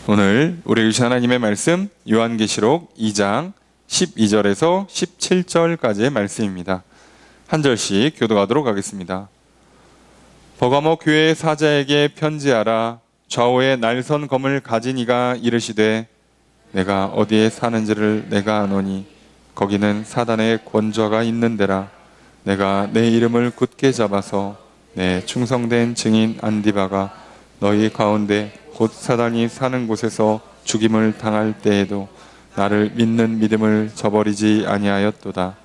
오늘 우리에게 주신 하나님의 말씀 요한계시록 2장 12절에서 17절까지의 말씀입니다. 한 절씩 교독하도록 하겠습니다. 버가모 교회의 사자에게 편지하라. 좌우에 날선 검을 가진 이가 이르시되 내가 어디에 사는지를 내가 아노니 거기는 사단의 권좌가 있는 데라. 내가 내 이름을 굳게 잡아서 내 충성된 증인 안디바가 너희 가운데 곧 사단이 사는 곳에서 죽임을 당할 때에도 나를 믿는 믿음을 저버리지 아니하였도다.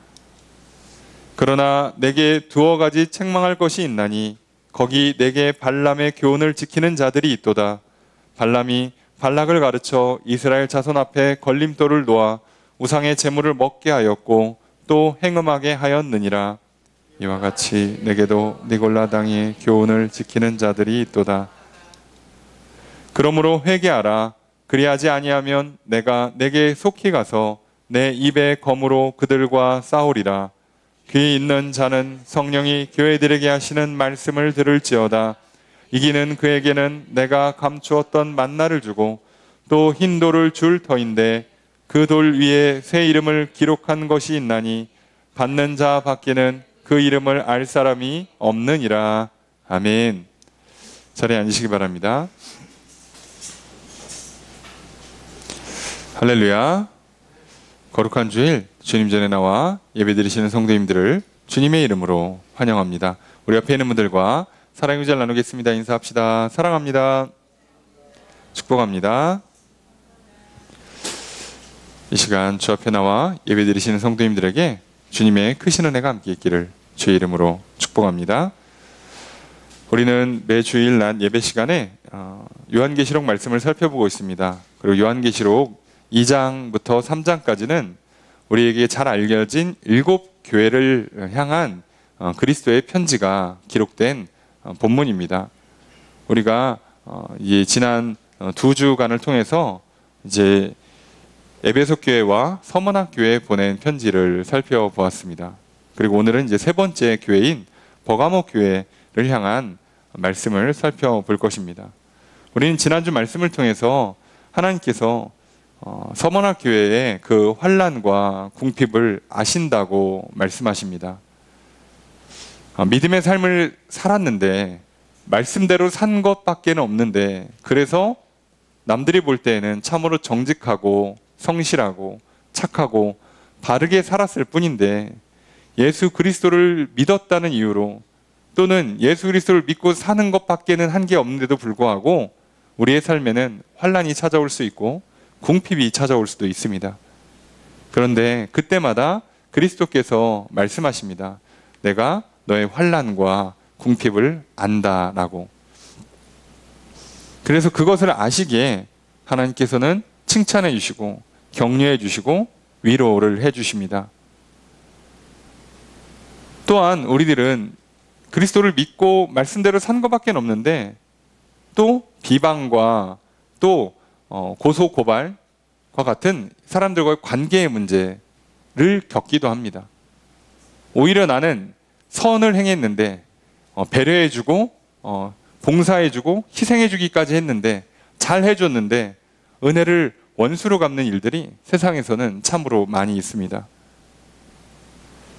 그러나 내게 두어 가지 책망할 것이 있나니 거기 내게 발람의 교훈을 지키는 자들이 있도다. 발람이 발락을 가르쳐 이스라엘 자손 앞에 걸림돌을 놓아 우상의 제물을 먹게 하였고 또 행음하게 하였느니라. 이와 같이 내게도 니골라 당의 교훈을 지키는 자들이 있도다. 그러므로 회개하라. 그리하지 아니하면 내가 내게 속히 가서 내 입의 검으로 그들과 싸우리라. 귀 있는 자는 성령이 교회들에게 하시는 말씀을 들을지어다. 이기는 그에게는 내가 감추었던 만나를 주고 또 흰 돌을 줄 터인데 그 돌 위에 새 이름을 기록한 것이 있나니 받는 자 밖에는 그 이름을 알 사람이 없느니라. 아멘. 자리에 앉으시기 바랍니다. 할렐루야. 거룩한 주일 주님 전에 나와 예배드리시는 성도님들을 주님의 이름으로 환영합니다. 우리 옆에 있는 분들과 사랑의 구절 나누겠습니다. 인사합시다. 사랑합니다. 축복합니다. 이 시간 주 앞에 나와 예배드리시는 성도님들에게 주님의 크신 은혜가 함께 있기를 주의 이름으로 축복합니다. 우리는 매주일 낮 예배 시간에 요한계시록 말씀을 살펴보고 있습니다. 그리고 요한계시록 2장부터 3장까지는 우리에게 잘 알려진 7교회를 향한 그리스도의 편지가 기록된 본문입니다. 우리가 지난 2주간을 통해서 이제 에베소 교회와 서머나 교회에 보낸 편지를 살펴보았습니다. 그리고 오늘은 이제 세 번째 교회인 버가모 교회를 향한 말씀을 살펴볼 것입니다. 우리는 지난주 말씀을 통해서 하나님께서 서머나 교회의 그 환난과 궁핍을 아신다고 말씀하십니다. 믿음의 삶을 살았는데 말씀대로 산 것밖에 없는데 그래서 남들이 볼 때에는 참으로 정직하고 성실하고 착하고 바르게 살았을 뿐인데 예수 그리스도를 믿었다는 이유로 또는 예수 그리스도를 믿고 사는 것밖에는 한 게 없는데도 불구하고 우리의 삶에는 환난이 찾아올 수 있고 궁핍이 찾아올 수도 있습니다. 그런데 그때마다 그리스도께서 말씀하십니다. 내가 너의 환난과 궁핍을 안다라고. 그래서 그것을 아시기에 하나님께서는 칭찬해 주시고 격려해 주시고 위로를 해 주십니다. 또한 우리들은 그리스도를 믿고 말씀대로 산 것밖에 없는데 또 비방과 또 고소 고발과 같은 사람들과의 관계의 문제를 겪기도 합니다. 오히려 나는 선을 행했는데 배려해주고 봉사해주고 희생해주기까지 했는데 잘 해줬는데 은혜를 원수로 갚는 일들이 세상에서는 참으로 많이 있습니다.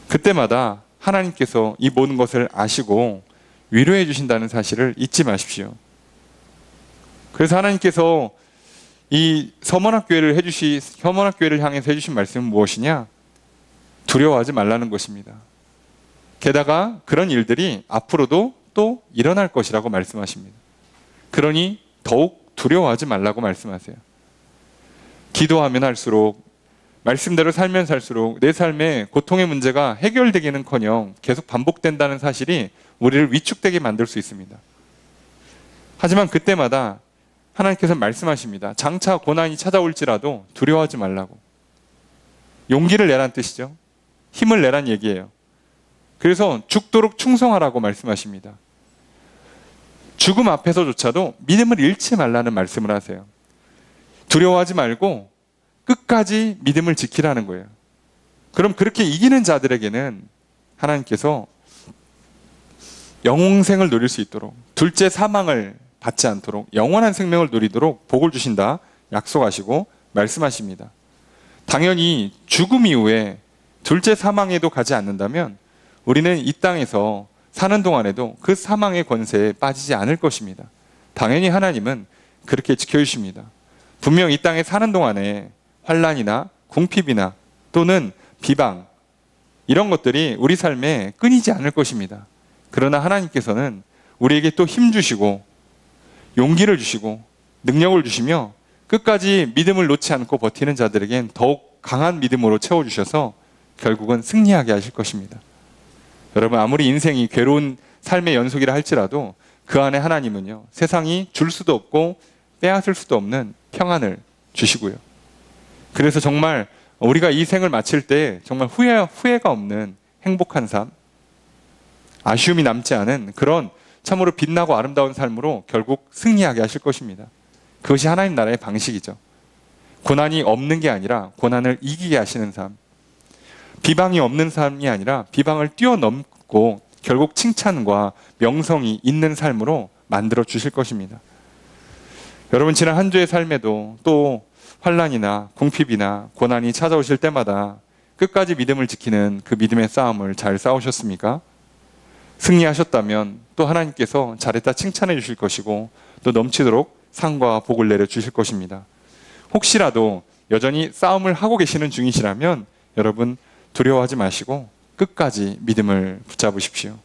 그때마다 하나님께서 이 모든 것을 아시고 위로해 주신다는 사실을 잊지 마십시오. 그래서 하나님께서 이 서머나 교회를 향해서 해주신 말씀은 무엇이냐? 두려워하지 말라는 것입니다. 게다가 그런 일들이 앞으로도 또 일어날 것이라고 말씀하십니다. 그러니 더욱 두려워하지 말라고 말씀하세요. 기도하면 할수록 말씀대로 살면 살수록 내 삶에 고통의 문제가 해결되기는커녕 계속 반복된다는 사실이 우리를 위축되게 만들 수 있습니다. 하지만 그때마다 하나님께서 말씀하십니다. 장차 고난이 찾아올지라도 두려워하지 말라고. 용기를 내란 뜻이죠. 힘을 내란 얘기예요. 그래서 죽도록 충성하라고 말씀하십니다. 죽음 앞에서조차도 믿음을 잃지 말라는 말씀을 하세요. 두려워하지 말고 끝까지 믿음을 지키라는 거예요. 그럼 그렇게 이기는 자들에게는 하나님께서 영생을 누릴 수 있도록, 둘째 사망을 받지 않도록 영원한 생명을 누리도록 복을 주신다, 약속하시고 말씀하십니다. 당연히 죽음 이후에 둘째 사망에도 가지 않는다면 우리는 이 땅에서 사는 동안에도 그 사망의 권세에 빠지지 않을 것입니다. 당연히 하나님은 그렇게 지켜주십니다. 분명 이 땅에 사는 동안에 환난이나 궁핍이나 또는 비방 이런 것들이 우리 삶에 끊이지 않을 것입니다. 그러나 하나님께서는 우리에게 또 힘 주시고 용기를 주시고 능력을 주시며 끝까지 믿음을 놓지 않고 버티는 자들에겐 더욱 강한 믿음으로 채워주셔서 결국은 승리하게 하실 것입니다. 여러분, 아무리 인생이 괴로운 삶의 연속이라 할지라도 그 안에 하나님은요, 세상이 줄 수도 없고 빼앗을 수도 없는 평안을 주시고요. 그래서 정말 우리가 이 생을 마칠 때 정말 후회가 없는 행복한 삶, 아쉬움이 남지 않은 그런 참으로 빛나고 아름다운 삶으로 결국 승리하게 하실 것입니다. 그것이 하나님 나라의 방식이죠. 고난이 없는 게 아니라 고난을 이기게 하시는 삶, 비방이 없는 삶이 아니라 비방을 뛰어넘고 결국 칭찬과 명성이 있는 삶으로 만들어 주실 것입니다. 여러분, 지난 한 주의 삶에도 또 환난이나 궁핍이나 고난이 찾아오실 때마다 끝까지 믿음을 지키는 그 믿음의 싸움을 잘 싸우셨습니까? 승리하셨다면 또 하나님께서 잘했다 칭찬해 주실 것이고 또 넘치도록 상과 복을 내려 주실 것입니다. 혹시라도 여전히 싸움을 하고 계시는 중이시라면 여러분, 두려워하지 마시고 끝까지 믿음을 붙잡으십시오.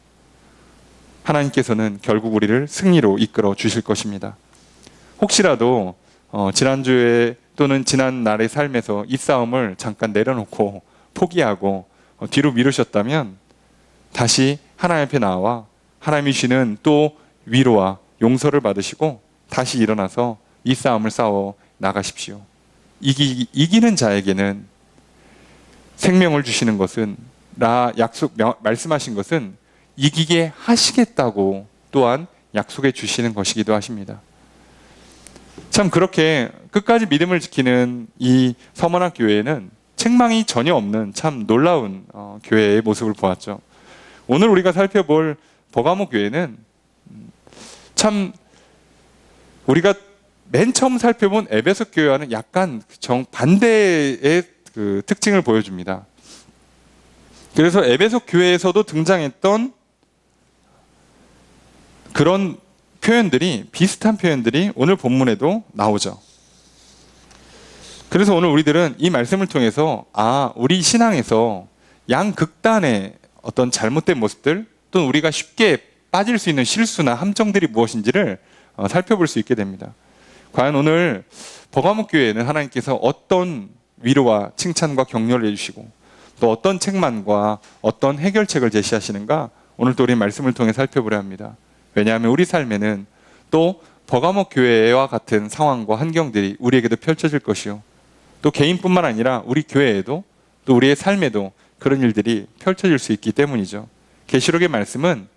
하나님께서는 결국 우리를 승리로 이끌어 주실 것입니다. 혹시라도 지난주에 또는 지난 날의 삶에서 이 싸움을 잠깐 내려놓고 포기하고 뒤로 미루셨다면 다시 하나님 앞에 나와 하나님이 주시는 또 위로와 용서를 받으시고 다시 일어나서 이 싸움을 싸워 나가십시오. 이기는 자에게는 생명을 주시는 것은 말씀하신 것은 이기게 하시겠다고 또한 약속해 주시는 것이기도 하십니다. 참 그렇게 끝까지 믿음을 지키는 이 서문학 교회에는 책망이 전혀 없는 참 놀라운 교회의 모습을 보았죠. 오늘 우리가 살펴볼 버가모 교회는 참 우리가 맨 처음 살펴본 에베소 교회와는 약간 정반대의 그 특징을 보여줍니다. 그래서 에베소 교회에서도 등장했던 그런 표현들이, 비슷한 표현들이 오늘 본문에도 나오죠. 그래서 오늘 우리들은 이 말씀을 통해서 우리 신앙에서 양극단의 어떤 잘못된 모습들 또는 우리가 쉽게 빠질 수 있는 실수나 함정들이 무엇인지를 살펴볼 수 있게 됩니다. 과연 오늘 버가모 교회에는 하나님께서 어떤 위로와 칭찬과 격려를 해주시고 또 어떤 책망과 어떤 해결책을 제시하시는가, 오늘 또 우리 말씀을 통해 살펴보려 합니다. 왜냐하면 우리 삶에는 또 버가모 교회와 같은 상황과 환경들이 우리에게도 펼쳐질 것이요, 또 개인뿐만 아니라 우리 교회에도 또 우리의 삶에도 그런 일들이 펼쳐질 수 있기 때문이죠. 계시록의 말씀은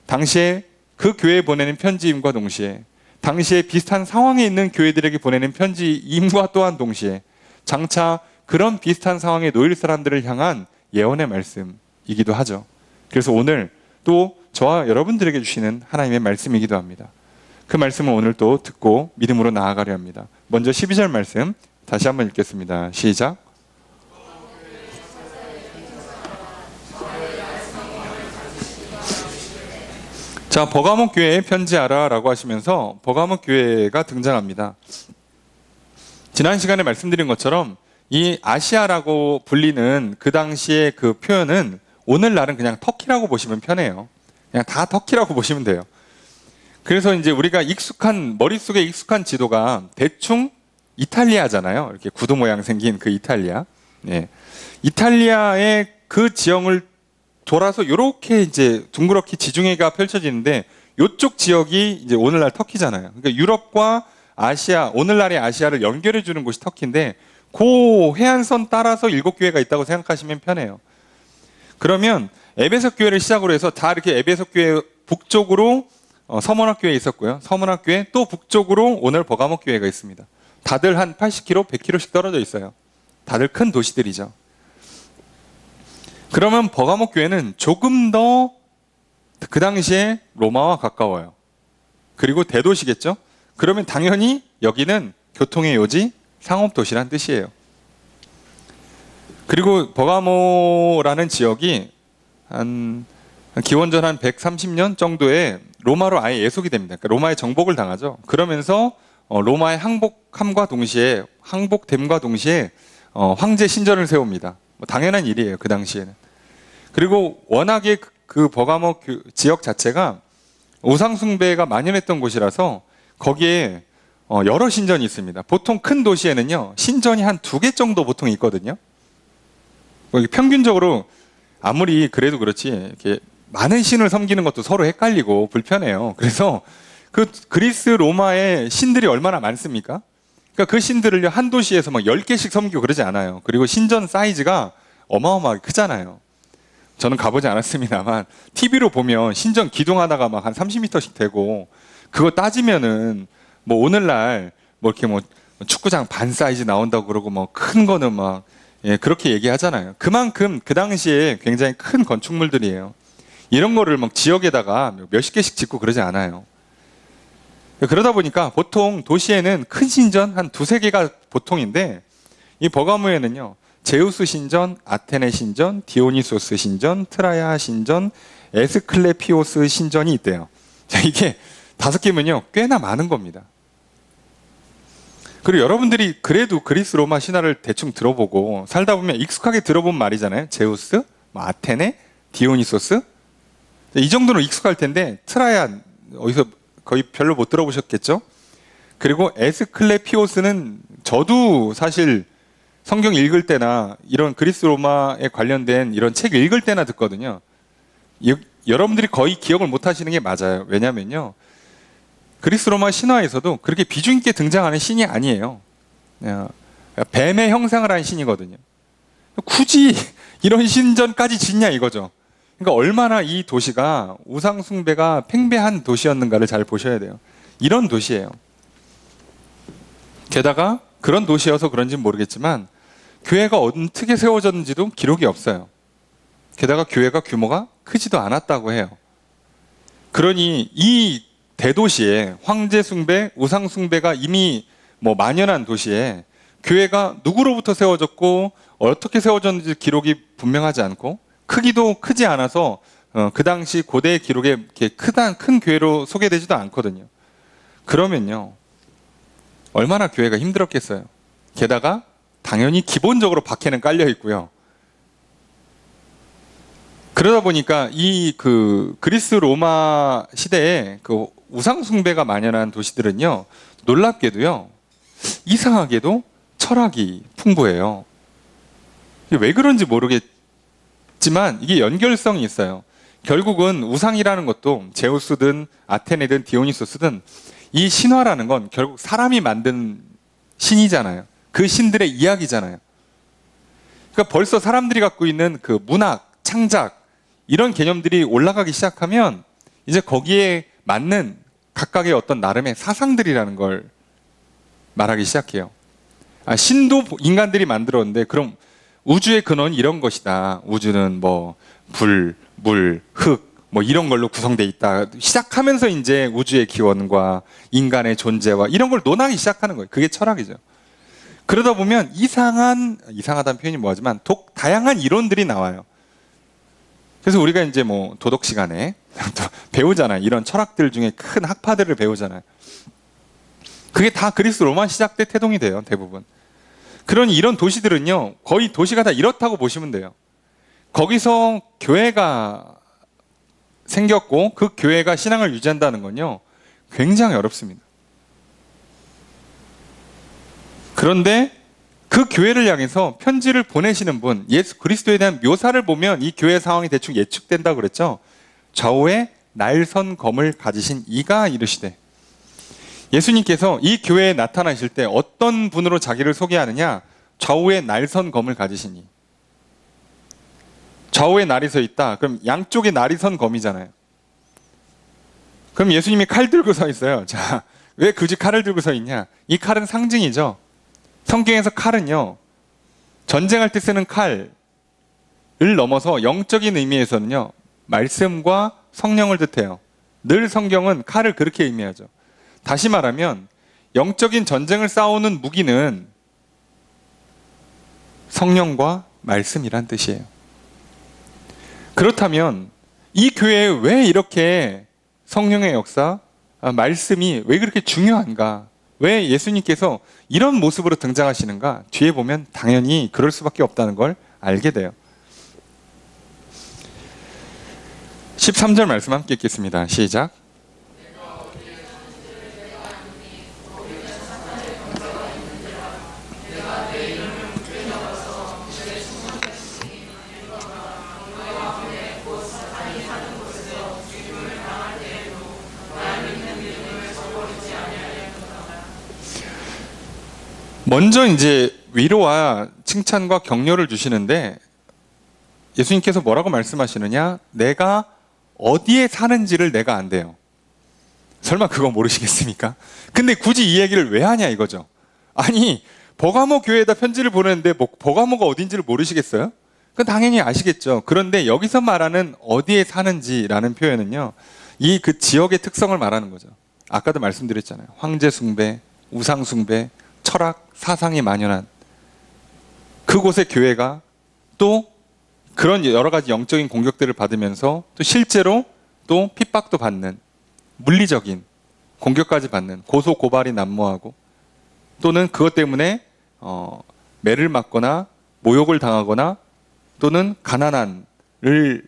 당시에 그 교회에 보내는 편지임과 동시에 당시에 비슷한 상황에 있는 교회들에게 보내는 편지임과 또한 동시에 장차 그런 비슷한 상황에 놓일 사람들을 향한 예언의 말씀이기도 하죠. 그래서 오늘 또 저와 여러분들에게 주시는 하나님의 말씀이기도 합니다. 그 말씀을 오늘 또 듣고 믿음으로 나아가려 합니다. 먼저 12절 말씀 다시 한번 읽겠습니다. 시작. 자, 버가모 교회에 편지하라 라고 하시면서 버가모 교회가 등장합니다. 지난 시간에 말씀드린 것처럼 이 아시아라고 불리는 그 당시의 그 표현은 오늘날은 그냥 터키라고 보시면 편해요. 그냥 다 터키라고 보시면 돼요. 그래서 이제 우리가 머릿속에 익숙한 지도가 대충 이탈리아잖아요. 이렇게 구두 모양 생긴 그 이탈리아. 네. 이탈리아의 그 지형을 돌아서 이렇게 이제 둥그렇게 지중해가 펼쳐지는데 이쪽 지역이 이제 오늘날 터키잖아요. 그러니까 유럽과 아시아, 오늘날의 아시아를 연결해 주는 곳이 터키인데 그 해안선 따라서 7교회가 있다고 생각하시면 편해요. 그러면 에베소 교회를 시작으로 해서 다 이렇게 에베소 교회 북쪽으로 서문학 교회 있었고요. 서문학 교회 또 북쪽으로 오늘 버가모 교회가 있습니다. 다들 한 80km, 100km씩 떨어져 있어요. 다들 큰 도시들이죠. 그러면 버가모 교회는 조금 더 그 당시에 로마와 가까워요. 그리고 대도시겠죠? 그러면 당연히 여기는 교통의 요지, 상업도시란 뜻이에요. 그리고 버가모라는 지역이 기원전 한 130년 정도에 로마로 아예 예속이 됩니다. 그러니까 로마의 정복을 당하죠. 그러면서 로마의 항복됨과 동시에 황제 신전을 세웁니다. 뭐 당연한 일이에요, 그 당시에는. 그리고 워낙에 그 버가모 지역 자체가 우상 숭배가 만연했던 곳이라서 거기에 여러 신전이 있습니다. 보통 큰 도시에는요, 신전이 한 2개 정도 보통 있거든요. 평균적으로 아무리 그래도 그렇지 이렇게 많은 신을 섬기는 것도 서로 헷갈리고 불편해요. 그래서 그 그리스 로마의 신들이 얼마나 많습니까? 그러니까 그 신들을 한 도시에서 막 10개씩 섬기고 그러지 않아요. 그리고 신전 사이즈가 어마어마하게 크잖아요. 저는 가보지 않았습니다만 TV로 보면 신전 기둥하다가 막 한 30m씩 되고, 그거 따지면은 뭐 오늘날 뭐 이렇게 뭐 축구장 반 사이즈 나온다고 그러고 뭐 큰 거는 막 그렇게 얘기하잖아요. 그만큼 그 당시에 굉장히 큰 건축물들이에요. 이런 거를 막 지역에다가 몇십 개씩 짓고 그러지 않아요. 그러다 보니까 보통 도시에는 큰 신전 한 2-3개가 보통인데, 이 버가모에는요, 제우스 신전, 아테네 신전, 디오니소스 신전, 트라야 신전, 에스클레피오스 신전이 있대요. 자, 이게 5개면요, 꽤나 많은 겁니다. 그리고 여러분들이 그래도 그리스 로마 신화를 대충 들어보고 살다 보면 익숙하게 들어본 말이잖아요. 제우스, 아테네, 디오니소스. 이 정도는 익숙할 텐데 트라야 어디서 거의 별로 못 들어보셨겠죠? 그리고 에스클레피오스는 저도 사실 성경 읽을 때나 이런 그리스 로마에 관련된 이런 책 읽을 때나 듣거든요. 여러분들이 거의 기억을 못 하시는 게 맞아요. 왜냐면요, 그리스 로마 신화에서도 그렇게 비중 있게 등장하는 신이 아니에요. 뱀의 형상을 한 신이거든요. 굳이 이런 신전까지 짓냐 이거죠. 그러니까 얼마나 이 도시가 우상 숭배가 팽배한 도시였는가를 잘 보셔야 돼요. 이런 도시예요. 게다가 그런 도시여서 그런지는 모르겠지만 교회가 어떻게 세워졌는지도 기록이 없어요. 게다가 교회가 규모가 크지도 않았다고 해요. 그러니 이 대도시에 황제 숭배, 우상 숭배가 이미 뭐 만연한 도시에 교회가 누구로부터 세워졌고 어떻게 세워졌는지 기록이 분명하지 않고, 크기도 크지 않아서 그 당시 고대 기록에 이렇게 큰 교회로 소개되지도 않거든요. 그러면요, 얼마나 교회가 힘들었겠어요. 게다가 당연히 기본적으로 박해는 깔려 있고요. 그러다 보니까 이 그리스 로마 시대에 그 우상 숭배가 만연한 도시들은요, 놀랍게도요, 이상하게도 철학이 풍부해요. 왜 그런지 모르겠지만 이게 연결성이 있어요. 결국은 우상이라는 것도 제우스든 아테네든 디오니소스든 이 신화라는 건 결국 사람이 만든 신이잖아요. 그 신들의 이야기잖아요. 그러니까 벌써 사람들이 갖고 있는 그 문학, 창작 이런 개념들이 올라가기 시작하면 이제 거기에 맞는 각각의 어떤 나름의 사상들이라는 걸 말하기 시작해요. 신도 인간들이 만들었는데 그럼 우주의 근원이 이런 것이다. 우주는 뭐 불, 물, 흙 뭐 이런 걸로 구성되어 있다. 시작하면서 이제 우주의 기원과 인간의 존재와 이런 걸 논하기 시작하는 거예요. 그게 철학이죠. 그러다 보면 이상하다는 표현이 뭐하지만 다양한 이론들이 나와요. 그래서 우리가 이제 뭐 도덕 시간에 배우잖아요. 이런 철학들 중에 큰 학파들을 배우잖아요. 그게 다 그리스 로마 시작 때 태동이 돼요, 대부분. 그러니 이런 도시들은요, 거의 도시가 다 이렇다고 보시면 돼요. 거기서 교회가 생겼고 그 교회가 신앙을 유지한다는 건요, 굉장히 어렵습니다. 그런데 그 교회를 향해서 편지를 보내시는 분, 예수 그리스도에 대한 묘사를 보면 이 교회 상황이 대충 예측된다고 그랬죠. 좌우에 날선 검을 가지신 이가 이르시되, 예수님께서 이 교회에 나타나실 때 어떤 분으로 자기를 소개하느냐? 좌우에 날선 검을 가지시니. 좌우에 날이 서 있다. 그럼 양쪽에 날이 선 검이잖아요. 그럼 예수님이 칼 들고 서 있어요. 자, 왜 굳이 칼을 들고 서 있냐? 이 칼은 상징이죠. 성경에서 칼은요, 전쟁할 때 쓰는 칼을 넘어서 영적인 의미에서는요, 말씀과 성령을 뜻해요. 늘 성경은 칼을 그렇게 의미하죠. 다시 말하면 영적인 전쟁을 싸우는 무기는 성령과 말씀이란 뜻이에요. 그렇다면 이 교회에 왜 이렇게 성령의 역사, 말씀이 왜 그렇게 중요한가? 왜 예수님께서 이런 모습으로 등장하시는가? 뒤에 보면 당연히 그럴 수밖에 없다는 걸 알게 돼요. 13절 말씀 함께 읽겠습니다. 시작. 먼저 이제 위로와 칭찬과 격려를 주시는데 예수님께서 뭐라고 말씀하시느냐? 내가 어디에 사는지를 내가 안대요. 설마 그거 모르시겠습니까? 근데 굳이 이 얘기를 왜 하냐 이거죠. 아니 버가모 교회에다 편지를 보내는데 뭐 버가모가 어딘지를 모르시겠어요? 그건 당연히 아시겠죠. 그런데 여기서 말하는 어디에 사는지라는 표현은요, 이 그 지역의 특성을 말하는 거죠. 아까도 말씀드렸잖아요. 황제 숭배, 우상 숭배, 철학, 사상이 만연한 그곳의 교회가 또 그런 여러 가지 영적인 공격들을 받으면서 또 실제로 또 핍박도 받는, 물리적인 공격까지 받는, 고소 고발이 난무하고 또는 그것 때문에 매를 맞거나 모욕을 당하거나 또는 가난한을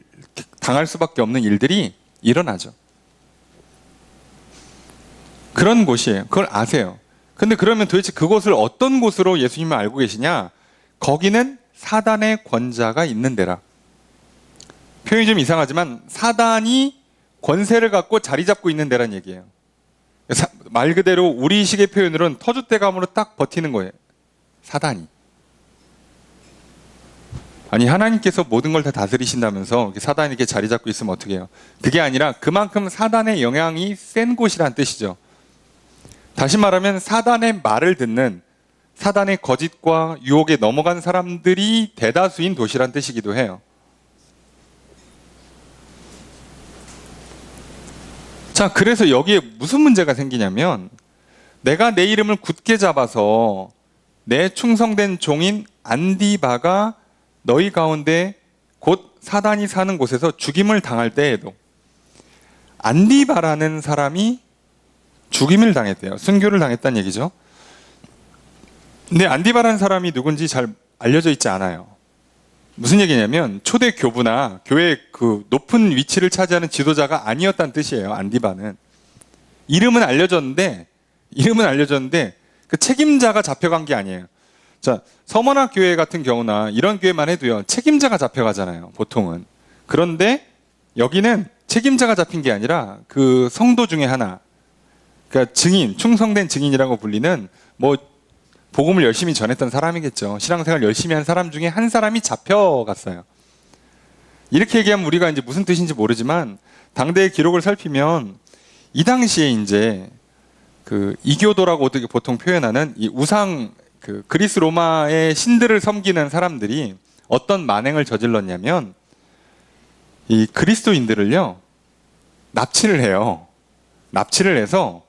당할 수밖에 없는 일들이 일어나죠. 그런 곳이에요. 그걸 아세요. 근데 그러면 도대체 그곳을 어떤 곳으로 예수님은 알고 계시냐? 거기는 사단의 권자가 있는 데라. 표현이 좀 이상하지만 사단이 권세를 갖고 자리 잡고 있는 데란 얘기예요. 말 그대로 우리식의 표현으로는 터줏대감으로 딱 버티는 거예요. 사단이. 아니 하나님께서 모든 걸 다 다스리신다면서 사단이 이렇게 자리 잡고 있으면 어떻게 해요? 그게 아니라 그만큼 사단의 영향이 센 곳이란 뜻이죠. 다시 말하면 사단의 말을 듣는, 사단의 거짓과 유혹에 넘어간 사람들이 대다수인 도시란 뜻이기도 해요. 자, 그래서 여기에 무슨 문제가 생기냐면 내가 내 이름을 굳게 잡아서 내 충성된 종인 안디바가 너희 가운데 곧 사단이 사는 곳에서 죽임을 당할 때에도, 안디바라는 사람이 죽임을 당했대요. 순교를 당했다는 얘기죠. 근데 안디바라는 사람이 누군지 잘 알려져 있지 않아요. 무슨 얘기냐면 초대 교부나 교회 그 높은 위치를 차지하는 지도자가 아니었다는 뜻이에요. 안디바는. 이름은 알려졌는데 그 책임자가 잡혀간 게 아니에요. 자, 서머나 교회 같은 경우나 이런 교회만 해도요, 책임자가 잡혀가잖아요, 보통은. 그런데 여기는 책임자가 잡힌 게 아니라 그 성도 중에 하나, 그러니까 증인, 충성된 증인이라고 불리는 뭐 복음을 열심히 전했던 사람이겠죠. 신앙생활 열심히 한 사람 중에 한 사람이 잡혀갔어요. 이렇게 얘기하면 우리가 이제 무슨 뜻인지 모르지만 당대의 기록을 살피면 이 당시에 이제 그 이교도라고 어떻게 보통 표현하는 이 우상, 그 그리스 로마의 신들을 섬기는 사람들이 어떤 만행을 저질렀냐면 이 그리스도인들을요 납치를 해요. 납치를 해서,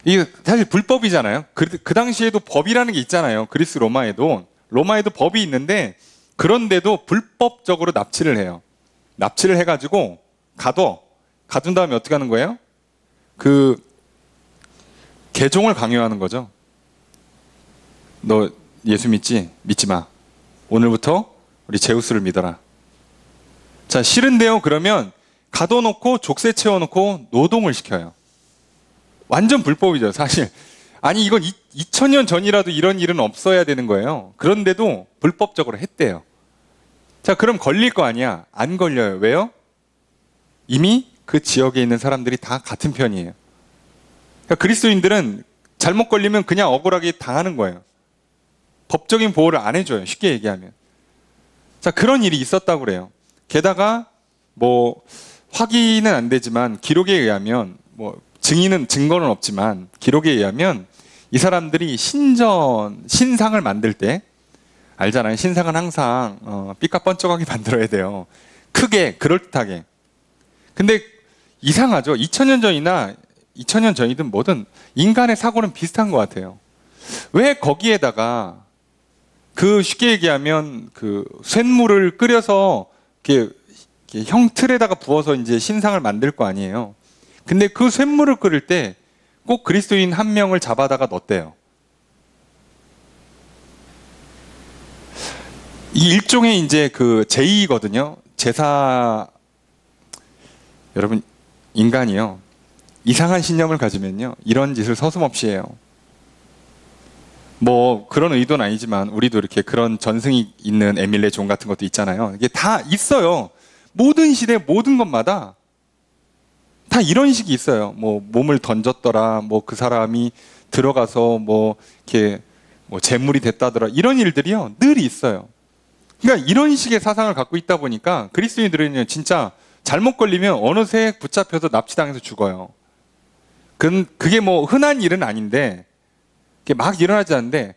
이게 사실 불법이잖아요. 그 당시에도 법이라는 게 있잖아요. 그리스 로마에도 법이 있는데 그런데도 불법적으로 납치를 해요. 납치를 해가지고 가둔 다음에 어떻게 하는 거예요? 그 개종을 강요하는 거죠. 너 예수 믿지? 믿지 마. 오늘부터 우리 제우스를 믿어라. 자, 싫은데요? 그러면 가둬놓고 족쇄 채워놓고 노동을 시켜요. 완전 불법이죠, 사실. 아니, 이건 2000년 전이라도 이런 일은 없어야 되는 거예요. 그런데도 불법적으로 했대요. 자, 그럼 걸릴 거 아니야? 안 걸려요. 왜요? 이미 그 지역에 있는 사람들이 다 같은 편이에요. 그러니까 그리스도인들은 잘못 걸리면 그냥 억울하게 당하는 거예요. 법적인 보호를 안 해줘요, 쉽게 얘기하면. 자, 그런 일이 있었다고 그래요. 게다가 뭐 확인은 안 되지만 기록에 의하면, 뭐 증거는 없지만 기록에 의하면 이 사람들이 신상을 만들 때, 알잖아요. 신상은 항상 삐까뻔쩍하게 만들어야 돼요. 크게, 그럴듯하게. 근데 이상하죠. 2000년 전이나 2000년 전이든 뭐든 인간의 사고는 비슷한 것 같아요. 왜 거기에다가 그 쉽게 얘기하면 그 쇳물을 끓여서 이렇게 형 틀에다가 부어서 이제 신상을 만들 거 아니에요. 근데 그 쇳물을 끓일 때 꼭 그리스도인 한 명을 잡아다가 넣었대요. 이 일종의 이제 그 제의거든요. 제사, 여러분, 인간이요. 이상한 신념을 가지면요. 이런 짓을 서슴없이 해요. 뭐, 그런 의도는 아니지만, 우리도 이렇게 그런 전승이 있는 에밀레 존 같은 것도 있잖아요. 이게 다 있어요. 모든 시대, 모든 것마다 다 이런 식이 있어요. 뭐, 몸을 던졌더라, 뭐, 그 사람이 들어가서 뭐, 이렇게, 뭐, 재물이 됐다더라. 이런 일들이요. 늘 있어요. 그러니까 이런 식의 사상을 갖고 있다 보니까 그리스도인들은 진짜 잘못 걸리면 어느새 붙잡혀서 납치당해서 죽어요. 그게 뭐 흔한 일은 아닌데, 막 일어나지 않는데,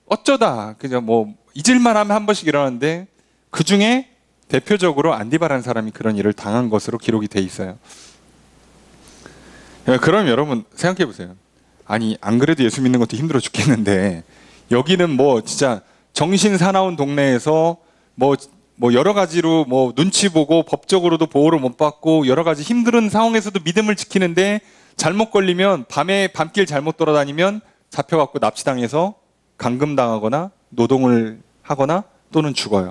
어쩌다, 그죠, 뭐, 잊을만 하면 한 번씩 일어나는데, 그 중에 대표적으로 안디바라는 사람이 그런 일을 당한 것으로 기록이 돼 있어요. 그럼 여러분 생각해 보세요. 아니, 안 그래도 예수 믿는 것도 힘들어 죽겠는데, 여기는 뭐 진짜 정신 사나운 동네에서 뭐 여러 가지로 뭐 눈치 보고 법적으로도 보호를 못 받고 여러 가지 힘든 상황에서도 믿음을 지키는데 잘못 걸리면 밤에 밤길 잘못 돌아다니면 잡혀갖고 납치당해서 감금당하거나 노동을 하거나 또는 죽어요.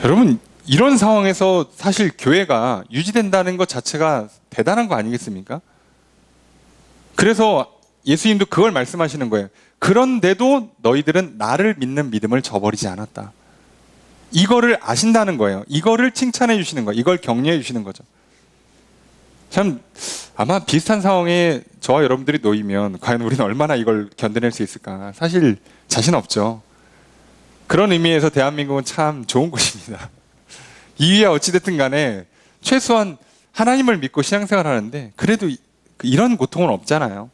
여러분, 이런 상황에서 사실 교회가 유지된다는 것 자체가 대단한 거 아니겠습니까? 그래서 예수님도 그걸 말씀하시는 거예요. 그런데도 너희들은 나를 믿는 믿음을 저버리지 않았다. 이거를 아신다는 거예요. 이거를 칭찬해 주시는 거예요. 이걸 격려해 주시는 거죠. 참 아마 비슷한 상황에 저와 여러분들이 놓이면 과연 우리는 얼마나 이걸 견뎌낼 수 있을까? 사실 자신 없죠. 그런 의미에서 대한민국은 참 좋은 곳입니다. 이유야 어찌됐든 간에 최소한 하나님을 믿고 신앙생활 하는데 그래도 이런 고통은 없잖아요.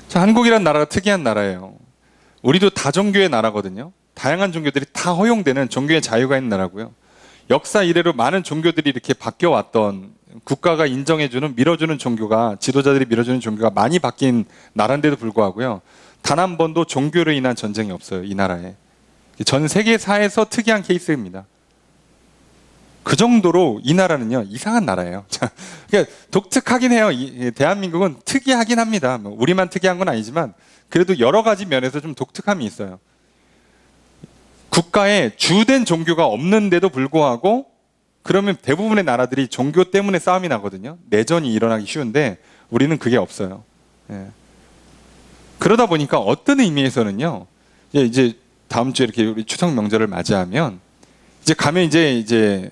자, 한국이란 나라가 특이한 나라예요. 우리도 다종교의 나라거든요. 다양한 종교들이 다 허용되는 종교의 자유가 있는 나라고요. 역사 이래로 많은 종교들이 이렇게 바뀌어왔던, 국가가 인정해주는, 밀어주는 종교가, 지도자들이 밀어주는 종교가 많이 바뀐 나라인데도 불구하고요. 단 한 번도 종교로 인한 전쟁이 없어요, 이 나라에. 전 세계사에서 특이한 케이스입니다. 그 정도로 이 나라는요, 이상한 나라예요. 그러니까 독특하긴 해요. 대한민국은 특이하긴 합니다. 우리만 특이한 건 아니지만, 그래도 여러 가지 면에서 좀 독특함이 있어요. 국가에 주된 종교가 없는데도 불구하고, 그러면 대부분의 나라들이 종교 때문에 싸움이 나거든요. 내전이 일어나기 쉬운데, 우리는 그게 없어요. 예. 그러다 보니까 어떤 의미에서는요, 이제 다음 주에 이렇게 우리 추석 명절을 맞이하면, 이제 가면 이제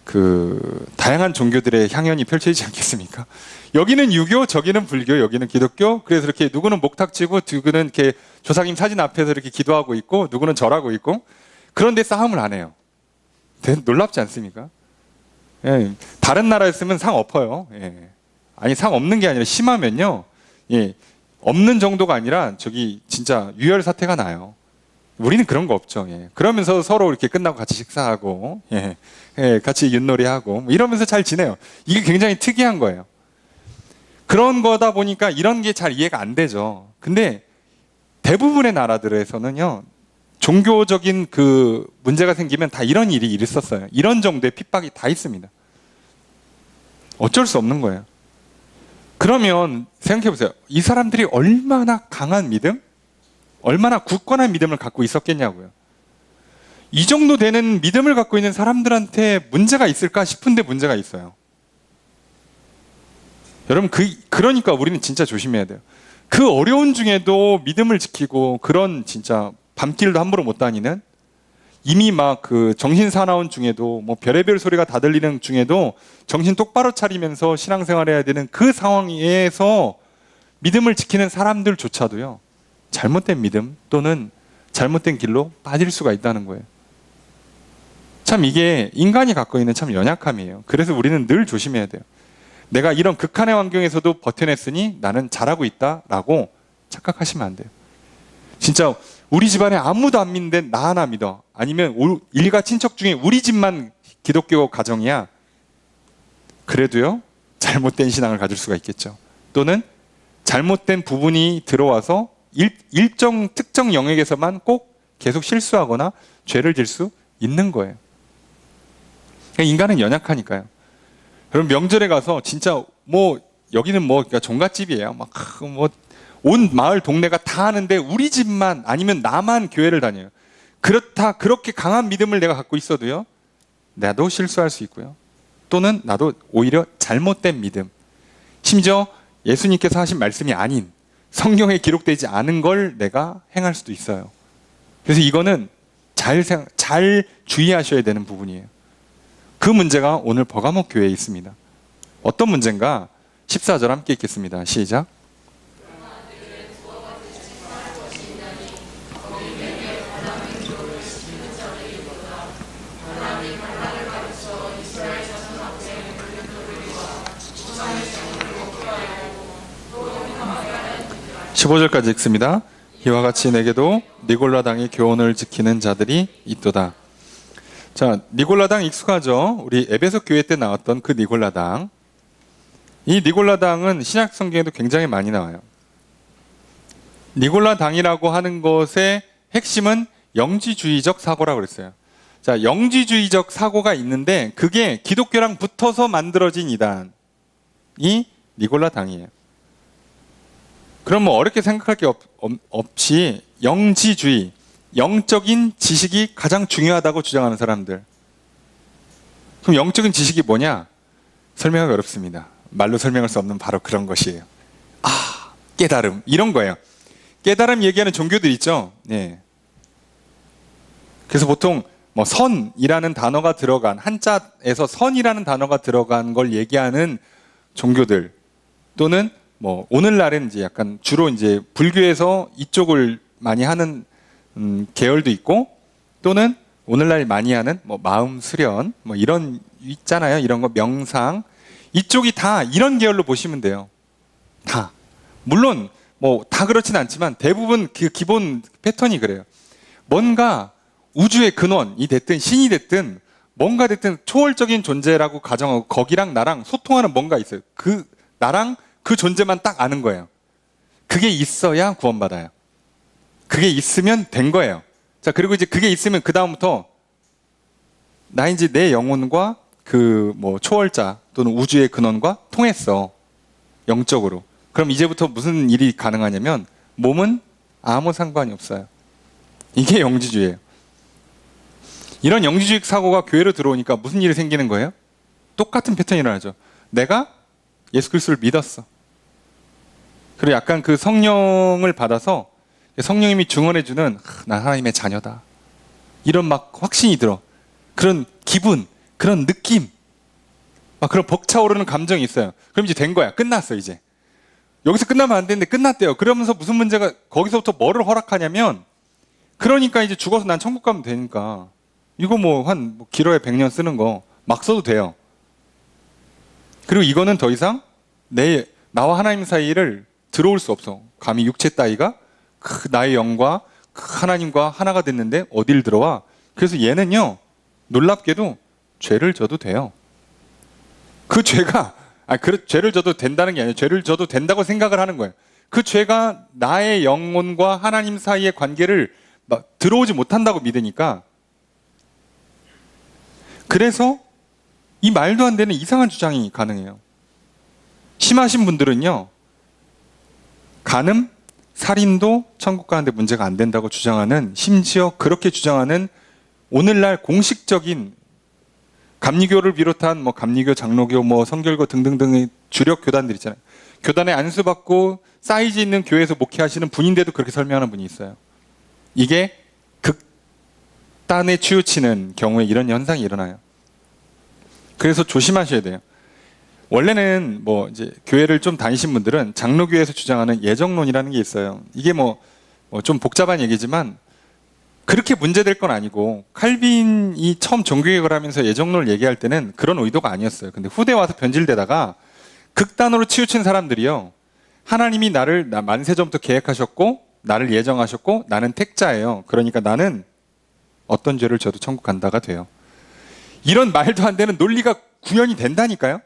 그 다양한 종교들의 향연이 펼쳐지지 않겠습니까? 여기는 유교, 저기는 불교, 여기는 기독교. 그래서 이렇게 누구는 목탁치고 누구는 이렇게 조상님 사진 앞에서 이렇게 기도하고 있고 누구는 절하고 있고. 그런데 싸움을 안 해요. 놀랍지 않습니까? 예, 다른 나라였으면 상 엎어요. 예. 아니, 상 없는 게 아니라 심하면요, 예, 없는 정도가 아니라 저기 진짜 유혈 사태가 나요. 우리는 그런 거 없죠. 예. 그러면서 서로 이렇게 끝나고 같이 식사하고, 예. 예, 같이 윷놀이하고, 뭐 이러면서 잘 지내요. 이게 굉장히 특이한 거예요. 그런 거다 보니까 이런 게 잘 이해가 안 되죠. 근데 대부분의 나라들에서는요, 종교적인 그 문제가 생기면 다 이런 일이 있었어요. 이런 정도의 핍박이 다 있습니다. 어쩔 수 없는 거예요. 그러면 생각해 보세요. 이 사람들이 얼마나 강한 믿음? 얼마나 굳건한 믿음을 갖고 있었겠냐고요. 이 정도 되는 믿음을 갖고 있는 사람들한테 문제가 있을까 싶은데 문제가 있어요. 여러분, 그러니까 우리는 진짜 조심해야 돼요. 그 어려운 중에도 믿음을 지키고 그런 진짜 밤길도 함부로 못 다니는, 이미 막 그 정신 사나운 중에도 뭐 별의별 소리가 다 들리는 중에도 정신 똑바로 차리면서 신앙생활 해야 되는 그 상황에서 믿음을 지키는 사람들조차도요, 잘못된 믿음 또는 잘못된 길로 빠질 수가 있다는 거예요. 참 이게 인간이 갖고 있는 참 연약함이에요. 그래서 우리는 늘 조심해야 돼요. 내가 이런 극한의 환경에서도 버텨냈으니 나는 잘하고 있다라고 착각하시면 안 돼요. 진짜 우리 집안에 아무도 안 믿는데 나 하나 믿어. 아니면 일가 친척 중에 우리 집만 기독교 가정이야. 그래도요, 잘못된 신앙을 가질 수가 있겠죠. 또는 잘못된 부분이 들어와서 일정 특정 영역에서만 꼭 계속 실수하거나 죄를 질 수 있는 거예요. 인간은 연약하니까요. 그럼 명절에 가서 진짜 뭐 여기는 뭐 그러니까 종갓집이에요. 막 뭐 온 마을 동네가 다 하는데 우리 집만 아니면 나만 교회를 다녀요. 그렇게 강한 믿음을 내가 갖고 있어도요, 나도 실수할 수 있고요. 또는 나도 오히려 잘못된 믿음, 심지어 예수님께서 하신 말씀이 아닌 성경에 기록되지 않은 걸 내가 행할 수도 있어요. 그래서 이거는 잘 주의하셔야 되는 부분이에요. 그 문제가 오늘 버가목 교회에 있습니다. 어떤 문제인가? 14절 함께 읽겠습니다. 시작. 15절까지 읽습니다. 이와 같이 내게도 니골라당의 교훈을 지키는 자들이 있도다. 자, 니골라당 익숙하죠? 우리 에베소 교회 때 나왔던 그 니골라당. 이 니골라당은 신약 성경에도 굉장히 많이 나와요. 니골라당이라고 하는 것의 핵심은 영지주의적 사고라고 그랬어요. 자, 영지주의적 사고가 있는데 그게 기독교랑 붙어서 만들어진 이단이 니골라당이에요. 그럼 뭐 어렵게 생각할 게 없이 영지주의, 영적인 지식이 가장 중요하다고 주장하는 사람들. 그럼 영적인 지식이 뭐냐? 설명하기 어렵습니다. 말로 설명할 수 없는 바로 그런 것이에요. 아, 깨달음. 이런 거예요. 깨달음 얘기하는 종교들 있죠? 네. 그래서 보통 뭐 선이라는 단어가 들어간, 한자에서 선이라는 단어가 들어간 걸 얘기하는 종교들, 또는 뭐 오늘날은 이제 약간 주로 이제 불교에서 이쪽을 많이 하는 계열도 있고, 또는 오늘날 많이 하는 뭐 마음 수련 뭐 이런 있잖아요. 이런 거 명상, 이쪽이 다 이런 계열로 보시면 돼요. 다. 물론 뭐 다 그렇진 않지만 대부분 그 기본 패턴이 그래요. 뭔가 우주의 근원이 됐든 신이 됐든 뭔가 됐든 초월적인 존재라고 가정하고 거기랑 나랑 소통하는 뭔가 있어요. 그 나랑 그 존재만 딱 아는 거예요. 그게 있어야 구원받아요. 그게 있으면 된 거예요. 자, 그리고 이제 그게 있으면 그 다음부터 나 이제 내 영혼과 그 뭐 초월자 또는 우주의 근원과 통했어. 영적으로. 그럼 이제부터 무슨 일이 가능하냐면 몸은 아무 상관이 없어요. 이게 영지주의예요. 이런 영지주의 사고가 교회로 들어오니까 무슨 일이 생기는 거예요? 똑같은 패턴이 일어나죠. 내가 예수 그리스도를 믿었어. 그리고 약간 그 성령을 받아서 성령님이 증언해주는 나 하나님의 자녀다. 이런 막 확신이 들어. 그런 기분, 그런 느낌, 막 그런 벅차오르는 감정이 있어요. 그럼 이제 된 거야. 끝났어 이제. 여기서 끝나면 안 되는데 끝났대요. 그러면서 무슨 문제가, 거기서부터 뭐를 허락하냐면, 그러니까 이제 죽어서 난 천국 가면 되니까 이거 뭐 한 길어야 100년 쓰는 거 막 써도 돼요. 그리고 이거는 더 이상 나와 하나님 사이를 들어올 수 없어. 감히 육체 따위가 나의 영과 하나님과 하나가 됐는데 어딜 들어와? 그래서 얘는요, 놀랍게도 죄를 져도 돼요. 그 죄가 죄를 져도 된다는 게 아니에요. 죄를 져도 된다고 생각을 하는 거예요. 그 죄가 나의 영혼과 하나님 사이의 관계를 막 들어오지 못한다고 믿으니까. 그래서 이 말도 안 되는 이상한 주장이 가능해요. 심하신 분들은요, 간음, 살인도 천국 가는데 문제가 안 된다고 주장하는, 심지어 그렇게 주장하는 오늘날 공식적인 감리교를 비롯한 뭐 감리교, 장로교, 뭐 성결교 등등등의 주력 교단들 있잖아요. 교단에 안수받고 사이즈 있는 교회에서 목회하시는 분인데도 그렇게 설명하는 분이 있어요. 이게 극단에 치우치는 경우에 이런 현상이 일어나요. 그래서 조심하셔야 돼요. 원래는 뭐 이제 교회를 좀 다니신 분들은 장로교에서 주장하는 예정론이라는 게 있어요. 이게 뭐 좀 복잡한 얘기지만 그렇게 문제될 건 아니고, 칼빈이 처음 종교개혁을 하면서 예정론을 얘기할 때는 그런 의도가 아니었어요. 근데 후대 와서 변질되다가 극단으로 치우친 사람들이요, 하나님이 나를 만세전부터 계획하셨고 나를 예정하셨고 나는 택자예요. 그러니까 나는 어떤 죄를 져도 천국 간다가 돼요. 이런 말도 안 되는 논리가 구현이 된다니까요.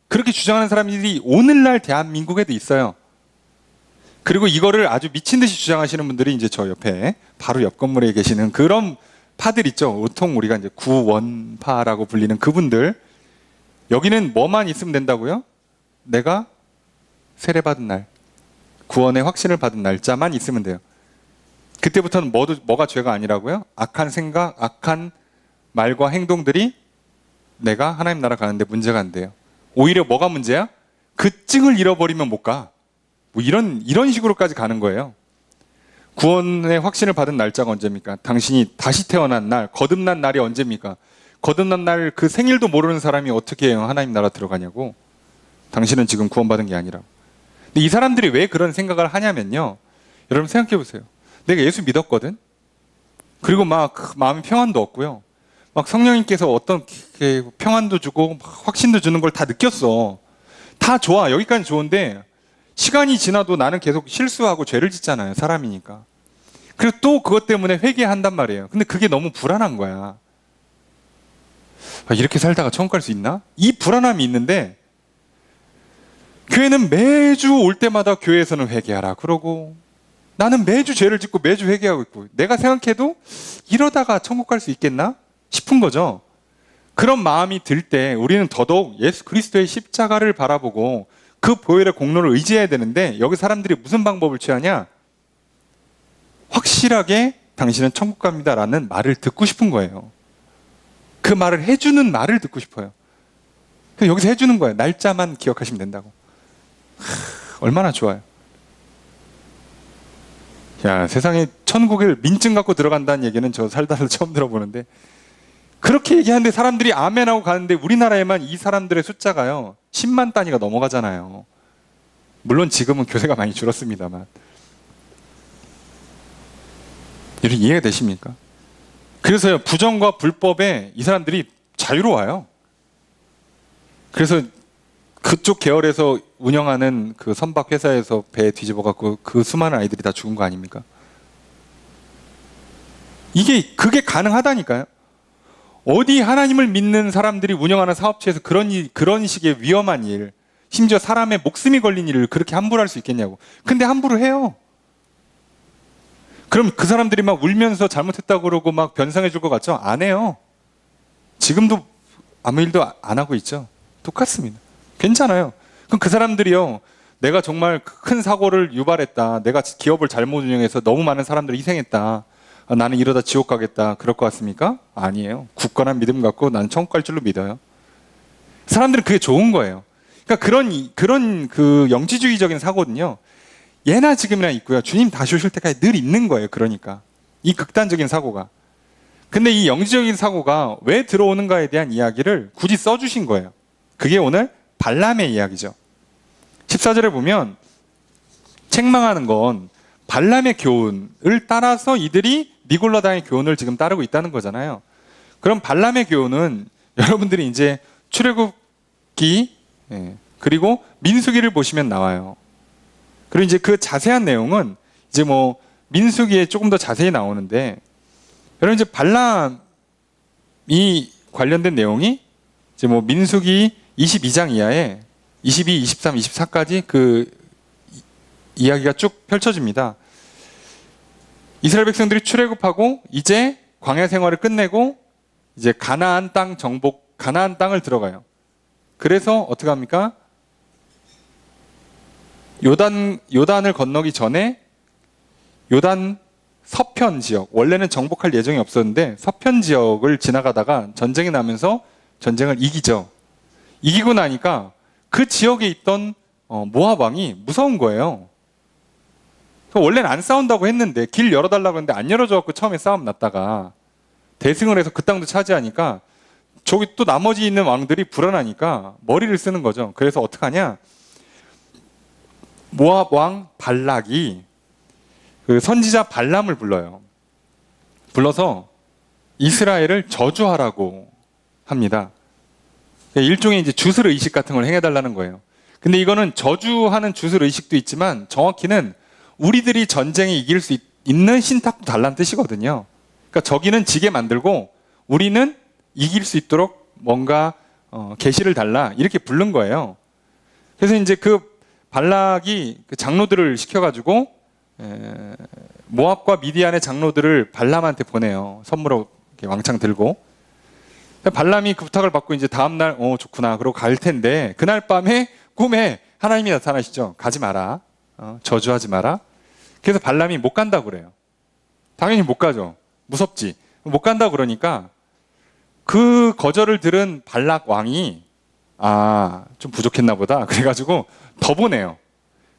그렇게 주장하는 사람들이 오늘날 대한민국에도 있어요. 그리고 이거를 아주 미친 듯이 주장하시는 분들이 이제 저 옆에 바로 옆 건물에 계시는 그런 파들 있죠. 보통 우리가 이제 구원파라고 불리는 그분들. 여기는 뭐만 있으면 된다고요? 내가 세례받은 날, 구원의 확신을 받은 날짜만 있으면 돼요. 그때부터는 뭐가 죄가 아니라고요? 악한 생각, 악한 말과 행동들이 내가 하나님 나라 가는데 문제가 안 돼요. 오히려 뭐가 문제야? 그 증을 잃어버리면 못 가. 뭐 이런 식으로까지 가는 거예요. 구원의 확신을 받은 날짜가 언제입니까? 당신이 다시 태어난 날, 거듭난 날이 언제입니까? 거듭난 날 그 생일도 모르는 사람이 어떻게 해요? 하나님 나라 들어가냐고. 당신은 지금 구원받은 게 아니라. 근데 이 사람들이 왜 그런 생각을 하냐면요. 여러분 생각해 보세요. 내가 예수 믿었거든. 그리고 막 마음에 평안도 없고요. 막 성령님께서 어떤 평안도 주고 확신도 주는 걸 다 느꼈어. 다 좋아. 여기까지 좋은데 시간이 지나도 나는 계속 실수하고 죄를 짓잖아요. 사람이니까. 그리고 또 그것 때문에 회개한단 말이에요. 근데 그게 너무 불안한 거야. 이렇게 살다가 천국 갈 수 있나? 이 불안함이 있는데 교회는 매주 올 때마다 교회에서는 회개하라 그러고 나는 매주 죄를 짓고 매주 회개하고 있고 내가 생각해도 이러다가 천국 갈 수 있겠나 싶은 거죠. 그런 마음이 들 때 우리는 더더욱 예수 그리스도의 십자가를 바라보고 그 보혈의 공로를 의지해야 되는데 여기 사람들이 무슨 방법을 취하냐? 확실하게 당신은 천국 갑니다라는 말을 듣고 싶은 거예요. 그 말을 해주는 말을 듣고 싶어요. 그래서 여기서 해주는 거예요. 날짜만 기억하시면 된다고. 얼마나 좋아요. 야, 세상에 천국에 민증 갖고 들어간다는 얘기는 저 살다 처음 들어보는데 그렇게 얘기하는데 사람들이 아멘하고 가는데 우리나라에만 이 사람들의 숫자가요 10만 단위가 넘어가잖아요. 물론 지금은 교세가 많이 줄었습니다만. 이렇게 이해가 되십니까? 그래서요 부정과 불법에 이 사람들이 자유로워요. 그래서 그쪽 계열에서 운영하는 그 선박 회사에서 배 뒤집어 갖고 그 수많은 아이들이 다 죽은 거 아닙니까? 그게 가능하다니까요. 어디 하나님을 믿는 사람들이 운영하는 사업체에서 그런 식의 위험한 일, 심지어 사람의 목숨이 걸린 일을 그렇게 함부로 할 수 있겠냐고. 근데 함부로 해요. 그럼 그 사람들이 막 울면서 잘못했다고 그러고 막 변상해 줄 것 같죠? 안 해요. 지금도 아무 일도 안 하고 있죠. 똑같습니다. 괜찮아요. 그럼 그 사람들이요, 내가 정말 큰 사고를 유발했다. 내가 기업을 잘못 운영해서 너무 많은 사람들을 희생했다. 나는 이러다 지옥 가겠다. 그럴 것 같습니까? 아니에요. 굳건한 믿음 갖고 나는 천국 갈 줄로 믿어요. 사람들은 그게 좋은 거예요. 그러니까 그런 그 영지주의적인 사고는요, 예나 지금이나 있고요. 주님 다시 오실 때까지 늘 있는 거예요. 그러니까. 이 극단적인 사고가. 근데 이 영지적인 사고가 왜 들어오는가에 대한 이야기를 굳이 써주신 거예요. 그게 오늘 발람의 이야기죠. 14절에 보면 책망하는 건 발람의 교훈을 따라서 이들이 니골라당의 교훈을 지금 따르고 있다는 거잖아요. 그럼 발람의 교훈은 여러분들이 이제 출애굽기 그리고 민수기를 보시면 나와요. 그리고 이제 그 자세한 내용은 이제 뭐 민수기에 조금 더 자세히 나오는데 여러분 이제 발람이 관련된 내용이 이제 뭐 민수기 22장 이하에 22, 23, 24까지 그 이야기가 쭉 펼쳐집니다. 이스라엘 백성들이 출애굽하고 이제 광야 생활을 끝내고 이제 가나안 땅을 들어가요. 그래서 어떻게 합니까? 요단을 건너기 전에 요단 서편 지역, 원래는 정복할 예정이 없었는데 서편 지역을 지나가다가 전쟁이 나면서 전쟁을 이기죠. 이기고 나니까 그 지역에 있던 모압 왕이 무서운 거예요. 원래는 안 싸운다고 했는데 길 열어달라고 했는데 안 열어줘갖고 처음에 싸움 났다가 대승을 해서 그 땅도 차지하니까 저기 또 나머지 있는 왕들이 불안하니까 머리를 쓰는 거죠. 그래서 어떡하냐? 모압 왕 발락이 그 선지자 발람을 불러요. 불러서 이스라엘을 저주하라고 합니다. 일종의 이제 주술 의식 같은 걸 행해달라는 거예요. 근데 이거는 저주하는 주술 의식도 있지만 정확히는 우리들이 전쟁에 이길 수 있는 신탁도 달라는 뜻이거든요. 그러니까 저기는 지게 만들고 우리는 이길 수 있도록 뭔가 계시를 달라 이렇게 부른 거예요. 그래서 이제 그 발락이 그 장로들을 시켜가지고 모압과 미디안의 장로들을 발람한테 보내요. 선물로 이렇게 왕창 들고. 발람이 그 부탁을 받고 이제 다음날 좋구나 그러고 갈 텐데 그날 밤에 꿈에 하나님이 나타나시죠. 가지 마라. 저주하지 마라. 그래서 발람이 못 간다고 그래요. 당연히 못 가죠. 무섭지. 못 간다고 그러니까 그 거절을 들은 발락 왕이 좀 부족했나 보다. 그래가지고 더 보내요.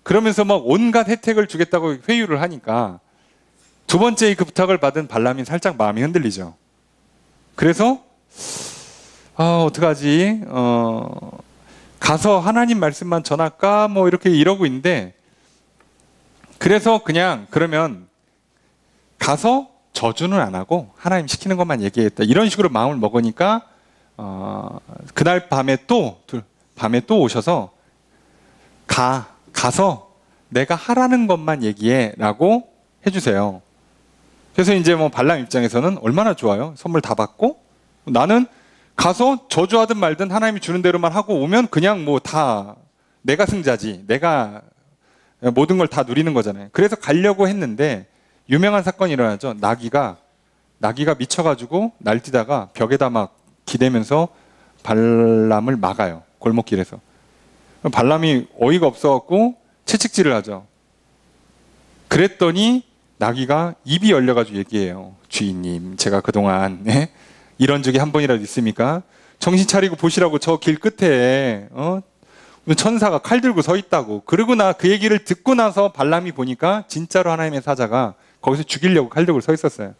그러면서 막 온갖 혜택을 주겠다고 회유를 하니까 두 번째 그 부탁을 받은 발람이 살짝 마음이 흔들리죠. 그래서 어떡하지? 가서 하나님 말씀만 전할까? 뭐 이렇게 이러고 있는데 그래서 그냥 그러면 가서 저주는 안 하고 하나님 시키는 것만 얘기했다. 이런 식으로 마음을 먹으니까 그날 밤에 또 오셔서 가서 내가 하라는 것만 얘기해라고 해주세요. 그래서 이제 뭐 발람 입장에서는 얼마나 좋아요. 선물 다 받고 나는 가서 저주하든 말든 하나님이 주는 대로만 하고 오면 그냥 뭐 다 내가 승자지. 내가 모든 걸 다 누리는 거잖아요. 그래서 가려고 했는데 유명한 사건이 일어나죠. 나귀가 미쳐가지고 날뛰다가 벽에다 막 기대면서 발람을 막아요. 골목길에서. 발람이 어이가 없어갖고 채찍질을 하죠. 그랬더니 나귀가 입이 열려가지고 얘기해요. 주인님, 제가 그동안 이런 적이 한 번이라도 있습니까? 정신 차리고 보시라고 저 길 끝에 천사가 칼 들고 서 있다고. 그러고 그 얘기를 듣고 나서 발람이 보니까 진짜로 하나님의 사자가 거기서 죽이려고 칼 들고 서 있었어요.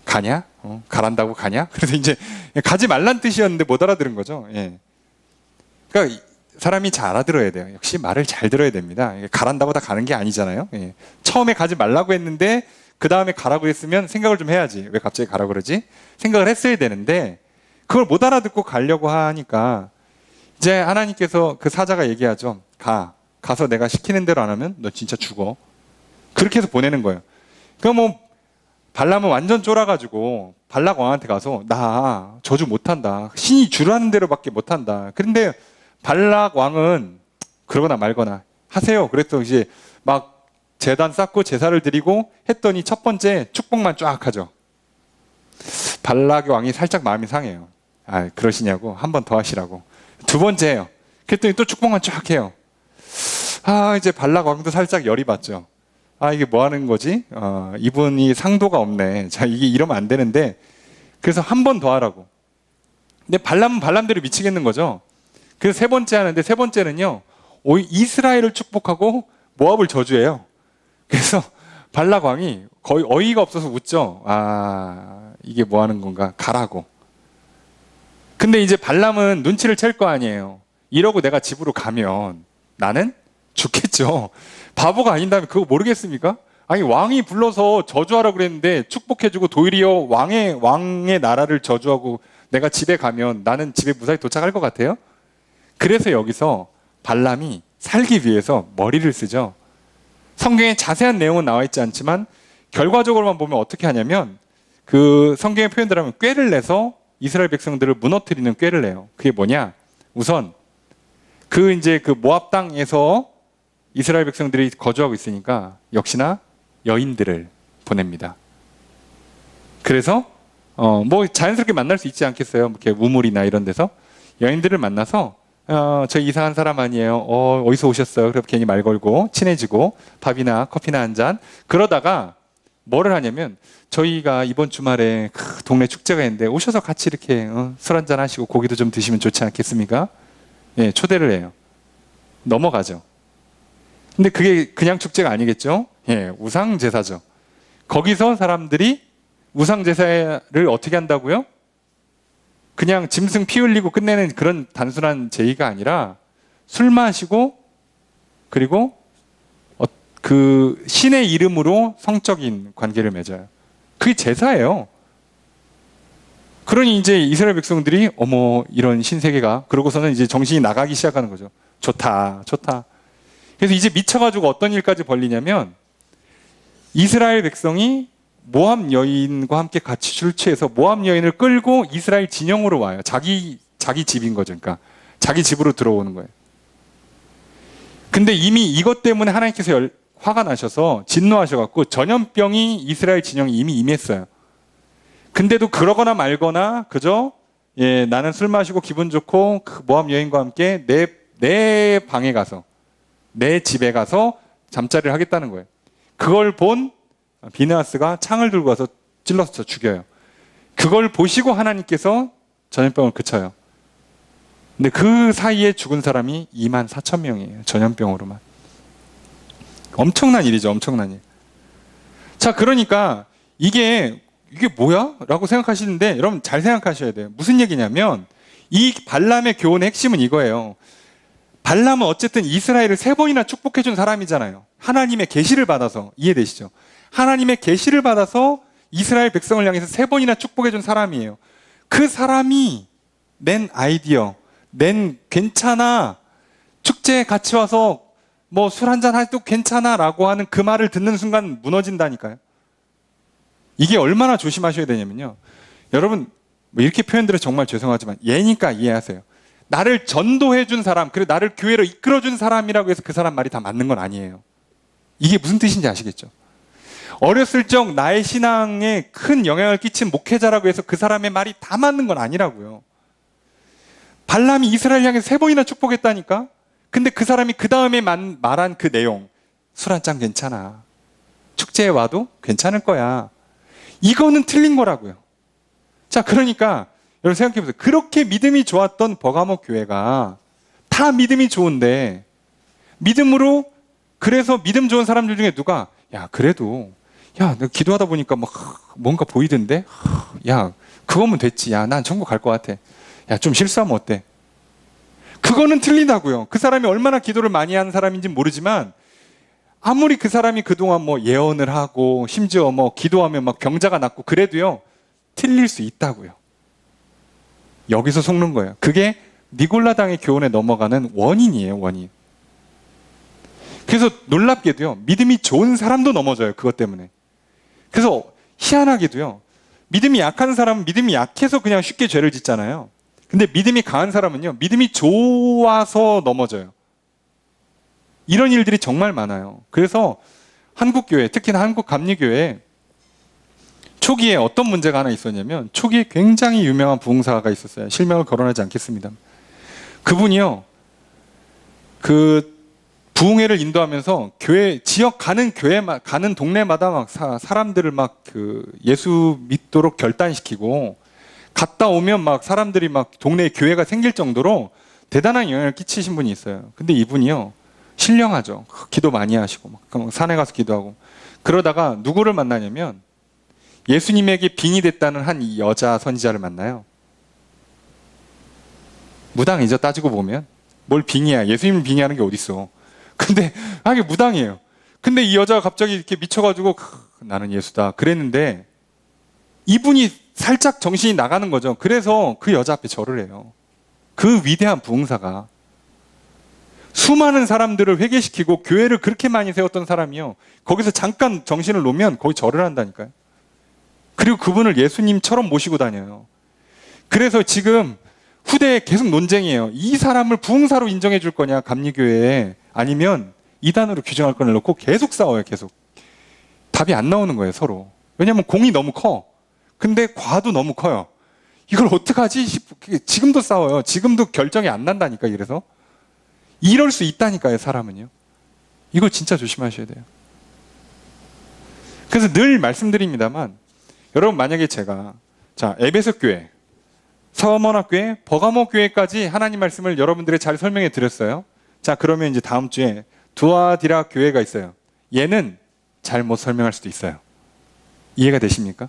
가냐? 가란다고 가냐? 그래서 이제 가지 말란 뜻이었는데 못 알아들은 거죠. 예. 그러니까 사람이 잘 알아들어야 돼요. 역시 말을 잘 들어야 됩니다. 가란다고 다 가는 게 아니잖아요. 예. 처음에 가지 말라고 했는데 그 다음에 가라고 했으면 생각을 좀 해야지. 왜 갑자기 가라고 그러지? 생각을 했어야 되는데 그걸 못 알아듣고 가려고 하니까 이제 하나님께서 그 사자가 얘기하죠. 가서 내가 시키는 대로 안 하면 너 진짜 죽어. 그렇게 해서 보내는 거예요. 그럼 뭐 발람은 완전 쫄아가지고 발락 왕한테 가서 나 저주 못한다. 신이 주라는 대로밖에 못한다. 그런데 발락 왕은 그러거나 말거나 하세요. 그래서 이제 막 제단 쌓고 제사를 드리고 했더니 첫 번째 축복만 쫙 하죠. 발락 왕이 살짝 마음이 상해요. 그러시냐고 한 번 더 하시라고. 두 번째 해요. 그랬더니 또 축복만 쫙 해요. 이제 발락 왕도 살짝 열이 받죠. 이게 뭐 하는 거지? 이분이 상도가 없네. 자, 이게 이러면 안 되는데. 그래서 한 번 더 하라고. 근데 발람은 발람대로 미치겠는 거죠. 그래서 세 번째 하는데 세 번째는요. 이스라엘을 축복하고 모압을 저주해요. 그래서 발락 왕이 거의 어이가 없어서 웃죠. 이게 뭐 하는 건가? 가라고. 근데 이제 발람은 눈치를 챌 거 아니에요. 이러고 내가 집으로 가면 나는 죽겠죠. 바보가 아닌다면 그거 모르겠습니까? 왕이 불러서 저주하라고 그랬는데 축복해주고 도리어 왕의 나라를 저주하고 내가 집에 가면 나는 집에 무사히 도착할 것 같아요? 그래서 여기서 발람이 살기 위해서 머리를 쓰죠. 성경에 자세한 내용은 나와 있지 않지만 결과적으로만 보면 어떻게 하냐면 그 성경의 표현대로 하면 꾀를 내서 이스라엘 백성들을 무너뜨리는 꾀를 내요. 그게 뭐냐? 우선 이제 그 모압 땅에서 이스라엘 백성들이 거주하고 있으니까 역시나 여인들을 보냅니다. 그래서 뭐 자연스럽게 만날 수 있지 않겠어요? 이렇게 우물이나 이런 데서 여인들을 만나서 저 이상한 사람 아니에요. 어디서 오셨어요? 그래서 괜히 말 걸고 친해지고 밥이나 커피나 한 잔. 그러다가 뭐를 하냐면 저희가 이번 주말에 동네 축제가 있는데 오셔서 같이 이렇게 술 한잔 하시고 고기도 좀 드시면 좋지 않겠습니까? 예, 초대를 해요. 넘어가죠. 근데 그게 그냥 축제가 아니겠죠? 예, 우상제사죠. 거기서 사람들이 우상제사를 어떻게 한다고요? 그냥 짐승 피 흘리고 끝내는 그런 단순한 제의가 아니라 술 마시고 그리고 그 신의 이름으로 성적인 관계를 맺어요. 그게 제사예요. 그러니 이제 이스라엘 백성들이 어머 이런 신세계가 그러고서는 이제 정신이 나가기 시작하는 거죠. 좋다. 그래서 이제 미쳐가지고 어떤 일까지 벌리냐면 이스라엘 백성이 모압 여인과 함께 같이 술 취해서 모압 여인을 끌고 이스라엘 진영으로 와요. 자기 집인 거죠. 그러니까 자기 집으로 들어오는 거예요. 근데 이미 이것 때문에 하나님께서 화가 나셔서 진노하셔갖고 전염병이 이스라엘 진영에 이미 임했어요. 근데도 그러거나 말거나 그죠? 예, 나는 술 마시고 기분 좋고 그 모압 여인과 함께 내 방에 가서 내 집에 가서 잠자리를 하겠다는 거예요. 그걸 본 비느하스가 창을 들고 와서 찔러서 죽여요. 그걸 보시고 하나님께서 전염병을 그쳐요. 근데 그 사이에 죽은 사람이 24,000명이에요. 전염병으로만. 엄청난 일이죠. 엄청난 일. 자, 그러니까 이게 뭐야? 라고 생각하시는데 여러분 잘 생각하셔야 돼요. 무슨 얘기냐면 이 발람의 교훈의 핵심은 이거예요. 발람은 어쨌든 이스라엘을 3번이나 축복해 준 사람이잖아요. 하나님의 계시를 받아서. 이해되시죠? 하나님의 계시를 받아서 이스라엘 백성을 향해서 3번이나 축복해 준 사람이에요. 그 사람이 낸 아이디어, 괜찮아, 축제에 같이 와서 뭐 술 한잔 해도 괜찮아 라고 하는 그 말을 듣는 순간 무너진다니까요. 이게 얼마나 조심하셔야 되냐면요. 여러분 뭐 이렇게 표현드려 정말 죄송하지만 예니까 이해하세요. 나를 전도해 준 사람, 그리고 나를 교회로 이끌어 준 사람이라고 해서 그 사람 말이 다 맞는 건 아니에요. 이게 무슨 뜻인지 아시겠죠? 어렸을 적 나의 신앙에 큰 영향을 끼친 목회자라고 해서 그 사람의 말이 다 맞는 건 아니라고요. 발람이 이스라엘 향해서 3번이나 축복했다니까? 근데 그 사람이 그 다음에 말한 그 내용, 술 한 잔 괜찮아, 축제에 와도 괜찮을 거야, 이거는 틀린 거라고요. 자, 그러니까 여러분 생각해보세요. 그렇게 믿음이 좋았던 버가모 교회가 다 믿음이 좋은데 믿음으로, 그래서 믿음 좋은 사람들 중에 누가 야 그래도 야 너 기도하다 보니까 막 뭔가 보이던데 야 그거면 됐지, 야 난 천국 갈 것 같아, 야 좀 실수하면 어때? 그거는 틀리다고요. 그 사람이 얼마나 기도를 많이 한 사람인지 모르지만 아무리 그 사람이 그동안 뭐 예언을 하고 심지어 뭐 기도하면 막 병자가 낫고 그래도요 틀릴 수 있다고요. 여기서 속는 거예요. 그게 니골라당의 교훈에 넘어가는 원인이에요. 원인. 그래서 놀랍게도요 믿음이 좋은 사람도 넘어져요. 그것 때문에. 그래서 희한하게도요 믿음이 약한 사람은 믿음이 약해서 그냥 쉽게 죄를 짓잖아요. 근데 믿음이 강한 사람은요 믿음이 좋아서 넘어져요. 이런 일들이 정말 많아요. 그래서 한국교회, 특히나 한국감리교회에 초기에 어떤 문제가 하나 있었냐면, 초기에 굉장히 유명한 부흥사가 있었어요. 실명을 거론하지 않겠습니다. 그분이요 그 부흥회를 인도하면서 지역 가는 동네마다 막 사람들을 막 그 예수 믿도록 결단시키고, 갔다 오면 막 사람들이 막 동네에 교회가 생길 정도로 대단한 영향을 끼치신 분이 있어요. 근데 이분이요 신령하죠. 기도 많이 하시고 막 산에 가서 기도하고, 그러다가 누구를 만나냐면 예수님에게 빙의 됐다는 한 여자 선지자를 만나요. 무당이죠. 따지고 보면 뭘 빙의야, 예수님을 빙의하는 게 어딨어. 근데 이게 무당이에요. 근데 이 여자가 갑자기 이렇게 미쳐가지고 나는 예수다 그랬는데, 이분이 살짝 정신이 나가는 거죠. 그래서 그 여자 앞에 절을 해요. 그 위대한 부흥사가 수많은 사람들을 회개시키고 교회를 그렇게 많이 세웠던 사람이요, 거기서 잠깐 정신을 놓으면 거기 절을 한다니까요. 그리고 그분을 예수님처럼 모시고 다녀요. 그래서 지금 후대에 계속 논쟁이에요. 이 사람을 부흥사로 인정해 줄 거냐 감리교회에, 아니면 이단으로 규정할 거냐 놓고 계속 싸워요. 계속 답이 안 나오는 거예요 서로. 왜냐하면 공이 너무 커. 근데 과도 너무 커요. 이걸 어떡하지? 지금도 싸워요. 지금도 결정이 안 난다니까. 이래서 이럴 수 있다니까요 사람은요. 이거 진짜 조심하셔야 돼요. 그래서 늘 말씀드립니다만, 여러분 만약에 제가 에베소 교회, 서머나 교회, 버가모 교회까지 하나님 말씀을 여러분들에게 잘 설명해 드렸어요. 자, 그러면 이제 다음 주에 두아디라 교회가 있어요. 얘는 잘못 설명할 수도 있어요. 이해가 되십니까?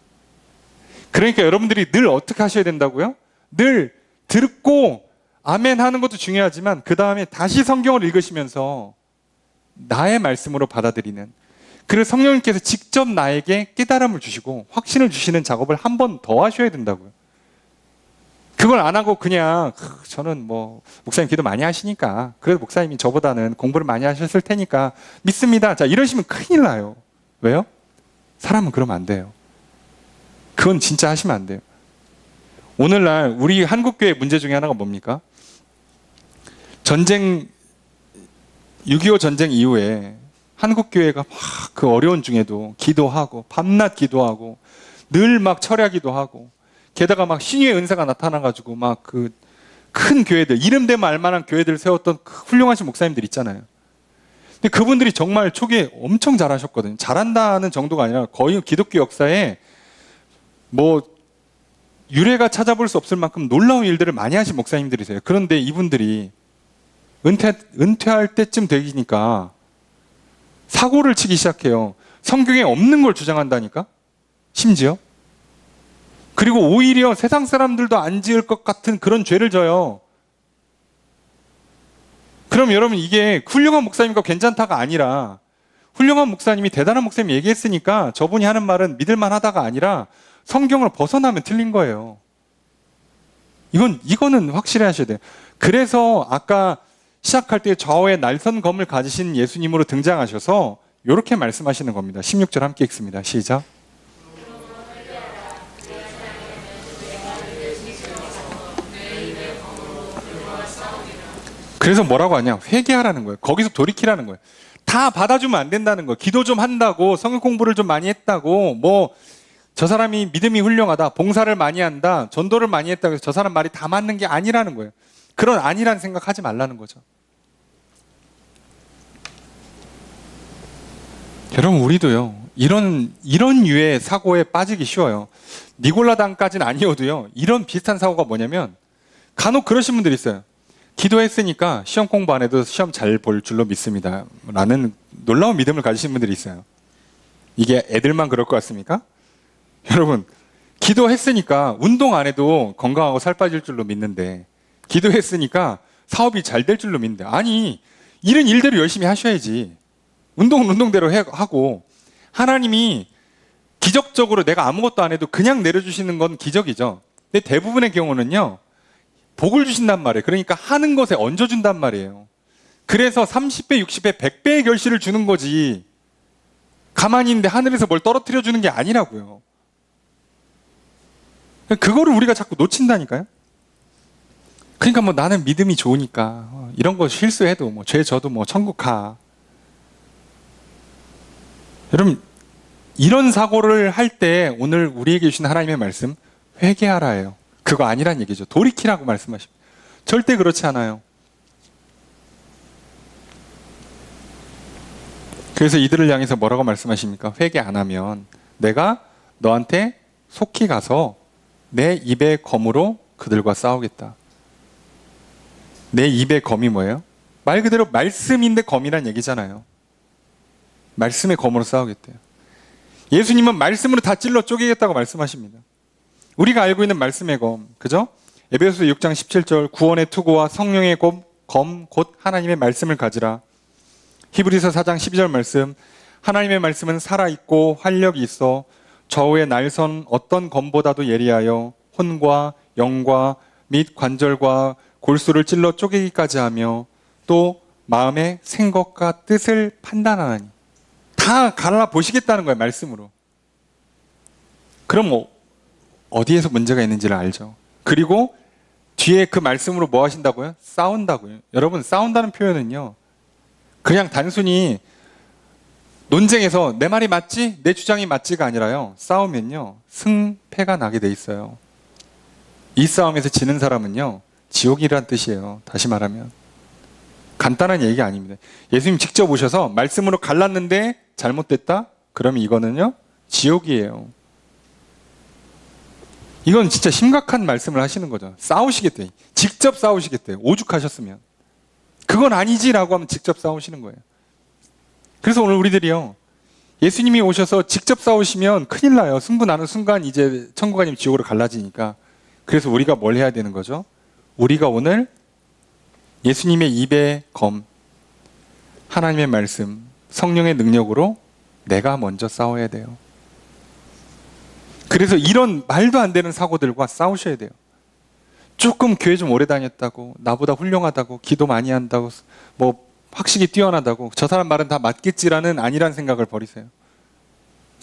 그러니까 여러분들이 늘 어떻게 하셔야 된다고요? 늘 듣고 아멘 하는 것도 중요하지만 그 다음에 다시 성경을 읽으시면서 나의 말씀으로 받아들이는, 그리고 성령님께서 직접 나에게 깨달음을 주시고 확신을 주시는 작업을 한 번 더 하셔야 된다고요. 그걸 안 하고 그냥 저는 뭐 목사님 기도 많이 하시니까, 그래도 목사님이 저보다는 공부를 많이 하셨을 테니까 믿습니다, 자 이러시면 큰일 나요. 왜요? 사람은 그러면 안 돼요. 그건 진짜 하시면 안 돼요. 오늘날 우리 한국교회 문제 중에 하나가 뭡니까? 6.25 전쟁 이후에 한국교회가 막 그 어려운 중에도 기도하고 밤낮 기도하고 늘 막 철야기도 하고 게다가 막 신유의 은사가 나타나가지고 막 그 큰 교회들, 이름 대면 알만한 교회들을 세웠던 훌륭하신 목사님들 있잖아요. 근데 그분들이 정말 초기에 엄청 잘하셨거든요. 잘한다는 정도가 아니라 거의 기독교 역사에 뭐 유례가 찾아볼 수 없을 만큼 놀라운 일들을 많이 하신 목사님들이세요. 그런데 이분들이 은퇴할 때쯤 되니까 사고를 치기 시작해요. 성경에 없는 걸 주장한다니까? 심지어? 그리고 오히려 세상 사람들도 안 지을 것 같은 그런 죄를 져요. 그럼 여러분, 이게 훌륭한 목사님과 괜찮다가 아니라 훌륭한 목사님이 대단한 목사님이 얘기했으니까 저분이 하는 말은 믿을만 하다가 아니라 성경을 벗어나면 틀린 거예요. 이거는 확실히 하셔야 돼요. 그래서 아까 시작할 때 좌우에 날선 검을 가지신 예수님으로 등장하셔서 이렇게 말씀하시는 겁니다. 16절 함께 읽습니다. 시작. 그래서 뭐라고 하냐? 회개하라는 거예요. 거기서 돌이키라는 거예요. 다 받아주면 안 된다는 거예요. 기도 좀 한다고, 성경 공부를 좀 많이 했다고, 뭐 저 사람이 믿음이 훌륭하다, 봉사를 많이 한다, 전도를 많이 했다고 해서 저 사람 말이 다 맞는 게 아니라는 거예요. 그런 아니란 생각하지 말라는 거죠. 여러분, 우리도요, 이런 유의 사고에 빠지기 쉬워요. 니골라당까지는 아니어도요, 이런 비슷한 사고가 뭐냐면 간혹 그러신 분들이 있어요. 기도했으니까 시험 공부 안 해도 시험 잘 볼 줄로 믿습니다 라는 놀라운 믿음을 가지신 분들이 있어요. 이게 애들만 그럴 것 같습니까? 여러분, 기도했으니까 운동 안 해도 건강하고 살 빠질 줄로 믿는데, 기도했으니까 사업이 잘 될 줄로 믿는데, 아니, 일은 일대로 열심히 하셔야지. 운동은 운동대로 하고, 하나님이 기적적으로 내가 아무것도 안 해도 그냥 내려주시는 건 기적이죠. 근데 대부분의 경우는요, 복을 주신단 말이에요. 그러니까 하는 것에 얹어준단 말이에요. 그래서 30배, 60배, 100배의 결실을 주는 거지, 가만히 있는데 하늘에서 뭘 떨어뜨려 주는 게 아니라고요. 그거를 우리가 자꾸 놓친다니까요. 그러니까 뭐 나는 믿음이 좋으니까 이런 거 실수해도 뭐 죄 져도 뭐 천국 가. 여러분, 이런 사고를 할 때 오늘 우리에게 주신 하나님의 말씀, 회개하라예요. 그거 아니란 얘기죠. 돌이키라고 말씀하십니다. 절대 그렇지 않아요. 그래서 이들을 향해서 뭐라고 말씀하십니까? 회개 안 하면 내가 너한테 속히 가서 내 입의 검으로 그들과 싸우겠다. 내 입의 검이 뭐예요? 말 그대로 말씀인데 검이란 얘기잖아요. 말씀의 검으로 싸우겠대요. 예수님은 말씀으로 다 찔러 쪼개겠다고 말씀하십니다. 우리가 알고 있는 말씀의 검, 그죠? 에베소서 6장 17절, 구원의 투구와 성령의 검, 곧 하나님의 말씀을 가지라. 히브리서 4장 12절 말씀, 하나님의 말씀은 살아있고 활력이 있어 좌우의 날선 어떤 검보다도 예리하여 혼과 영과 및 관절과 골수를 찔러 쪼개기까지 하며 또 마음의 생각과 뜻을 판단하나니. 다 갈라보시겠다는 거예요, 말씀으로. 그럼 뭐 어디에서 문제가 있는지를 알죠. 그리고 뒤에 그 말씀으로 뭐 하신다고요? 싸운다고요. 여러분, 싸운다는 표현은요, 그냥 단순히 논쟁에서 내 말이 맞지? 내 주장이 맞지가 아니라요, 싸우면요 승패가 나게 돼 있어요. 이 싸움에서 지는 사람은요 지옥이란 뜻이에요. 다시 말하면 간단한 얘기가 아닙니다. 예수님 직접 오셔서 말씀으로 갈랐는데 잘못됐다? 그러면 이거는요 지옥이에요. 이건 진짜 심각한 말씀을 하시는 거죠. 싸우시겠대. 직접 싸우시겠대. 오죽하셨으면. 그건 아니지라고 하면 직접 싸우시는 거예요. 그래서 오늘 우리들이요, 예수님이 오셔서 직접 싸우시면 큰일 나요. 승부 나는 순간 이제 천국 아니면 지옥으로 갈라지니까. 그래서 우리가 뭘 해야 되는 거죠? 우리가 오늘 예수님의 입의 검, 하나님의 말씀, 성령의 능력으로 내가 먼저 싸워야 돼요. 그래서 이런 말도 안 되는 사고들과 싸우셔야 돼요. 조금 교회 좀 오래 다녔다고, 나보다 훌륭하다고, 기도 많이 한다고, 뭐 학식이 뛰어나다고, 저 사람 말은 다 맞겠지라는 아니란 생각을 버리세요.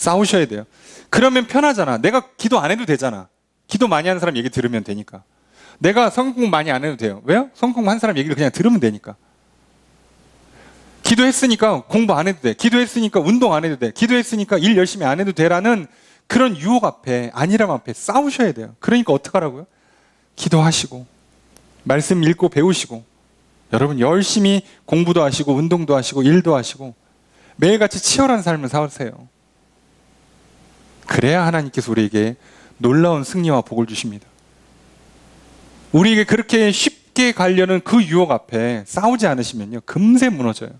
싸우셔야 돼요. 그러면 편하잖아. 내가 기도 안 해도 되잖아. 기도 많이 하는 사람 얘기 들으면 되니까. 내가 성경 공부 많이 안 해도 돼요. 왜요? 성경 공부 한 사람 얘기를 그냥 들으면 되니까. 기도했으니까 공부 안 해도 돼. 기도했으니까 운동 안 해도 돼. 기도했으니까 일 열심히 안 해도 되라는 그런 유혹 앞에, 안일함 앞에 싸우셔야 돼요. 그러니까 어떡하라고요? 기도하시고, 말씀 읽고 배우시고, 여러분 열심히 공부도 하시고, 운동도 하시고, 일도 하시고, 매일같이 치열한 삶을 사세요. 그래야 하나님께서 우리에게 놀라운 승리와 복을 주십니다. 우리에게 그렇게 쉽게 가려는 그 유혹 앞에 싸우지 않으시면요, 금세 무너져요.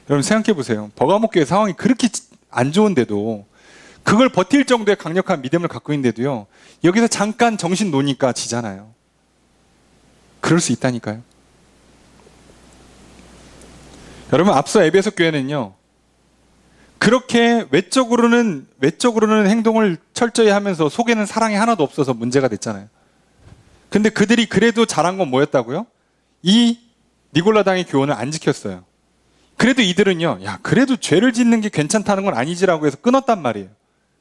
여러분 생각해 보세요. 버가목 교회 상황이 그렇게 안 좋은데도, 그걸 버틸 정도의 강력한 믿음을 갖고 있는데도요, 여기서 잠깐 정신 놓으니까 지잖아요. 그럴 수 있다니까요. 여러분, 앞서 에베소 교회는요, 그렇게 외적으로는 행동을 철저히 하면서 속에는 사랑이 하나도 없어서 문제가 됐잖아요. 근데 그들이 그래도 잘한 건 뭐였다고요? 이 니골라당의 교훈을 안 지켰어요. 그래도 이들은요, 야, 그래도 죄를 짓는 게 괜찮다는 건 아니지라고 해서 끊었단 말이에요.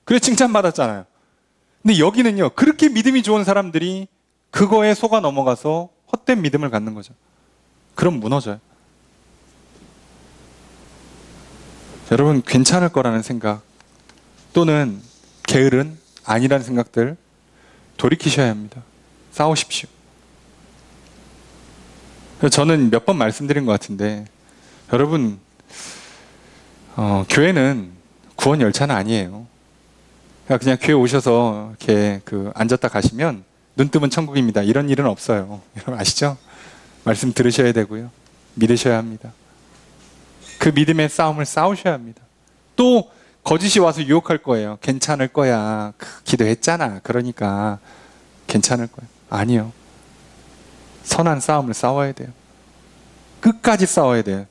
그래 칭찬받았잖아요. 근데 여기는요, 그렇게 믿음이 좋은 사람들이 그거에 속아 넘어가서 헛된 믿음을 갖는 거죠. 그럼 무너져요. 여러분, 괜찮을 거라는 생각 또는 게으른 아니라는 생각들 돌이키셔야 합니다. 싸우십시오. 저는 몇 번 말씀드린 것 같은데, 여러분, 교회는 구원 열차는 아니에요. 그냥 교회 오셔서 이렇게 앉았다 가시면 눈 뜨면 천국입니다. 이런 일은 없어요. 여러분 아시죠? 말씀 들으셔야 되고요. 믿으셔야 합니다. 그 믿음의 싸움을 싸우셔야 합니다. 또 거짓이 와서 유혹할 거예요. 괜찮을 거야. 기도했잖아. 그러니까 괜찮을 거야. 아니요. 선한 싸움을 싸워야 돼요. 끝까지 싸워야 돼요.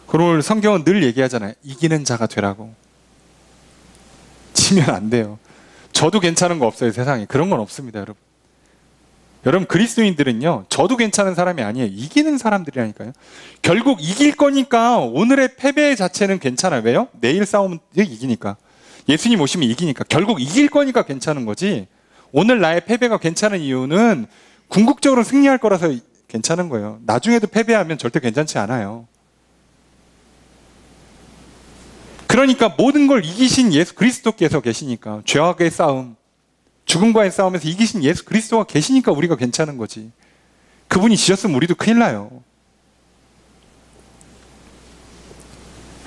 그걸 성경은 늘 얘기하잖아요. 이기는 자가 되라고. 지면 안 돼요. 저도 괜찮은 거 없어요, 세상에. 그런 건 없습니다, 여러분. 여러분, 그리스도인들은요, 저도 괜찮은 사람이 아니에요. 이기는 사람들이라니까요. 결국 이길 거니까 오늘의 패배 자체는 괜찮아요. 왜요? 내일 싸우면 이기니까. 예수님 오시면 이기니까. 결국 이길 거니까 괜찮은 거지. 오늘 나의 패배가 괜찮은 이유는 궁극적으로 승리할 거라서 괜찮은 거예요. 나중에도 패배하면 절대 괜찮지 않아요. 그러니까 모든 걸 이기신 예수 그리스도께서 계시니까, 죄와의 싸움, 죽음과의 싸움에서 이기신 예수 그리스도가 계시니까 우리가 괜찮은 거지. 그분이 지셨으면 우리도 큰일 나요.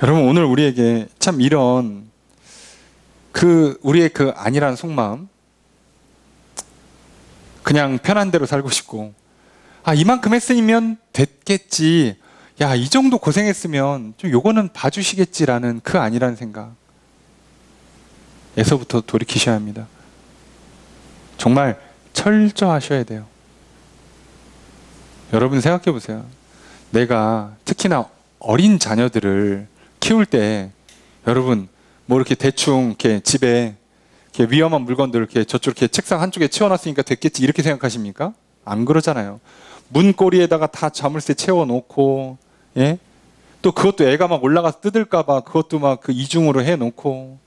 여러분, 오늘 우리에게 참 이런 우리의 아니란 속마음, 그냥 편한 대로 살고 싶고, 이만큼 했으면 됐겠지, 야, 이 정도 고생했으면 좀 요거는 봐주시겠지라는 그 아니라는 생각에서부터 돌이키셔야 합니다. 정말 철저하셔야 돼요. 여러분 생각해 보세요. 내가 특히나 어린 자녀들을 키울 때, 여러분 뭐 이렇게 대충 이렇게 집에 이렇게 위험한 물건들 이렇게 저쪽 이렇게 책상 한쪽에 치워놨으니까 됐겠지 이렇게 생각하십니까? 안 그러잖아요. 문고리에다가 다 자물쇠 채워놓고, 예? 또 그것도 애가 막 올라가서 뜯을까봐 그것도 막 이중으로 해놓고,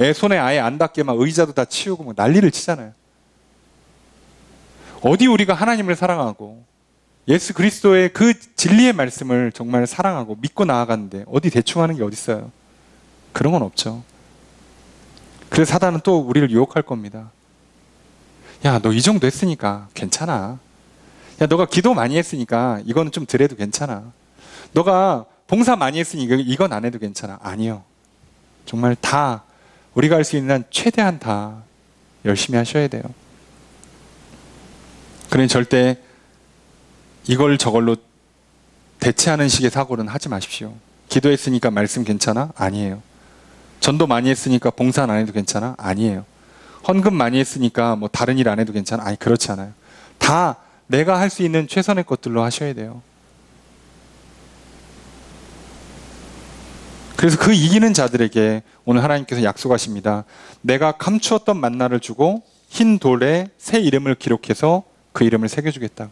애 손에 아예 안 닿게 막 의자도 다 치우고 막 난리를 치잖아요. 어디 우리가 하나님을 사랑하고 예수 그리스도의 그 진리의 말씀을 정말 사랑하고 믿고 나아가는데 어디 대충 하는 게 어디 있어요? 그런 건 없죠. 그래서 사단은 또 우리를 유혹할 겁니다. 야, 너 이 정도 했으니까 괜찮아. 야, 너가 기도 많이 했으니까 이거는 좀 덜 해도 괜찮아. 너가 봉사 많이 했으니까 이건 안 해도 괜찮아. 아니요. 정말 다 우리가 할 수 있는 한 최대한 다 열심히 하셔야 돼요. 그러니 절대 이걸 저걸로 대체하는 식의 사고는 하지 마십시오. 기도했으니까 말씀 괜찮아? 아니에요. 전도 많이 했으니까 봉사 안 해도 괜찮아? 아니에요. 헌금 많이 했으니까 뭐 다른 일 안 해도 괜찮아? 아니, 그렇지 않아요. 다 내가 할 수 있는 최선의 것들로 하셔야 돼요. 그래서 그 이기는 자들에게 오늘 하나님께서 약속하십니다. 내가 감추었던 만나를 주고 흰 돌에 새 이름을 기록해서 그 이름을 새겨주겠다고.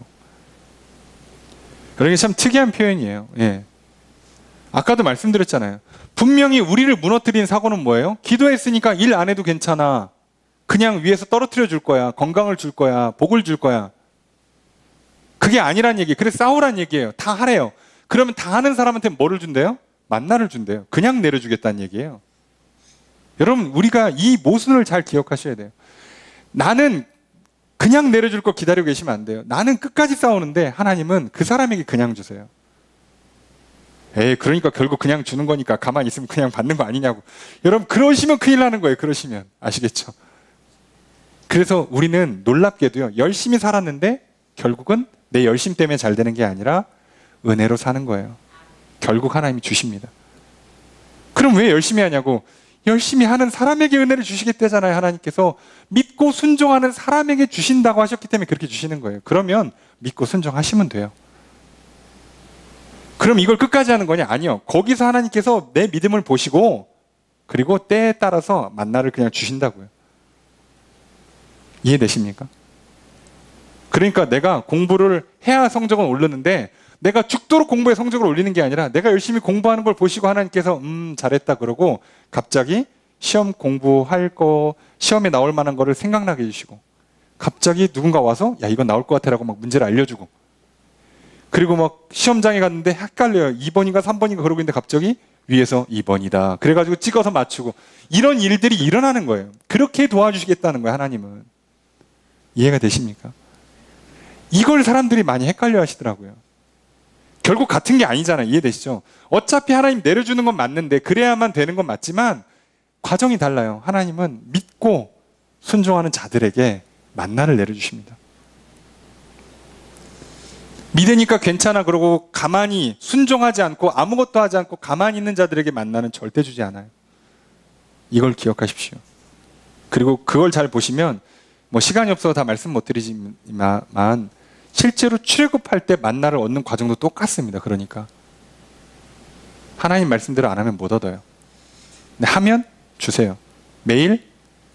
그러게 참 특이한 표현이에요. 예. 아까도 말씀드렸잖아요. 분명히 우리를 무너뜨린 사고는 뭐예요? 기도했으니까 일 안 해도 괜찮아. 그냥 위에서 떨어뜨려 줄 거야. 건강을 줄 거야. 복을 줄 거야. 그게 아니란 얘기예요. 그래서 싸우란 얘기예요. 다 하래요. 그러면 다 하는 사람한테 뭐를 준대요? 만나를 준대요. 그냥 내려주겠다는 얘기예요. 여러분, 우리가 이 모순을 잘 기억하셔야 돼요. 나는 그냥 내려줄 거 기다리고 계시면 안 돼요. 나는 끝까지 싸우는데 하나님은 그 사람에게 그냥 주세요. 그러니까 결국 그냥 주는 거니까 가만히 있으면 그냥 받는 거 아니냐고. 여러분, 그러시면 큰일 나는 거예요. 그러시면. 아시겠죠? 그래서 우리는 놀랍게도요, 열심히 살았는데 결국은 내 열심 때문에 잘 되는 게 아니라 은혜로 사는 거예요. 결국 하나님이 주십니다. 그럼 왜 열심히 하냐고? 열심히 하는 사람에게 은혜를 주시겠다잖아요. 하나님께서 믿고 순종하는 사람에게 주신다고 하셨기 때문에 그렇게 주시는 거예요. 그러면 믿고 순종하시면 돼요. 그럼 이걸 끝까지 하는 거냐? 아니요. 거기서 하나님께서 내 믿음을 보시고 그리고 때에 따라서 만나를 그냥 주신다고요. 이해되십니까? 그러니까 내가 공부를 해야 성적은 오르는데 내가 죽도록 공부에 성적을 올리는 게 아니라 내가 열심히 공부하는 걸 보시고 하나님께서 잘했다 그러고 갑자기 시험 공부할 거, 시험에 나올 만한 거를 생각나게 해주시고 갑자기 누군가 와서 야 이건 나올 것 같아라고 막 문제를 알려주고 그리고 막 시험장에 갔는데 헷갈려요. 2번인가 3번인가 그러고 있는데 갑자기 위에서 2번이다. 그래가지고 찍어서 맞추고 이런 일들이 일어나는 거예요. 그렇게 도와주시겠다는 거예요. 하나님은. 이해가 되십니까? 이걸 사람들이 많이 헷갈려 하시더라고요. 결국 같은 게 아니잖아요. 이해되시죠? 어차피 하나님 내려주는 건 맞는데 그래야만 되는 건 맞지만 과정이 달라요. 하나님은 믿고 순종하는 자들에게 만나를 내려주십니다. 믿으니까 괜찮아 그러고 가만히 순종하지 않고 아무것도 하지 않고 가만히 있는 자들에게 만나는 절대 주지 않아요. 이걸 기억하십시오. 그리고 그걸 잘 보시면 뭐 시간이 없어서 다 말씀 못 드리지만 실제로 출애굽할 때 만나를 얻는 과정도 똑같습니다. 그러니까 하나님 말씀대로 안 하면 못 얻어요. 근데 하면 주세요. 매일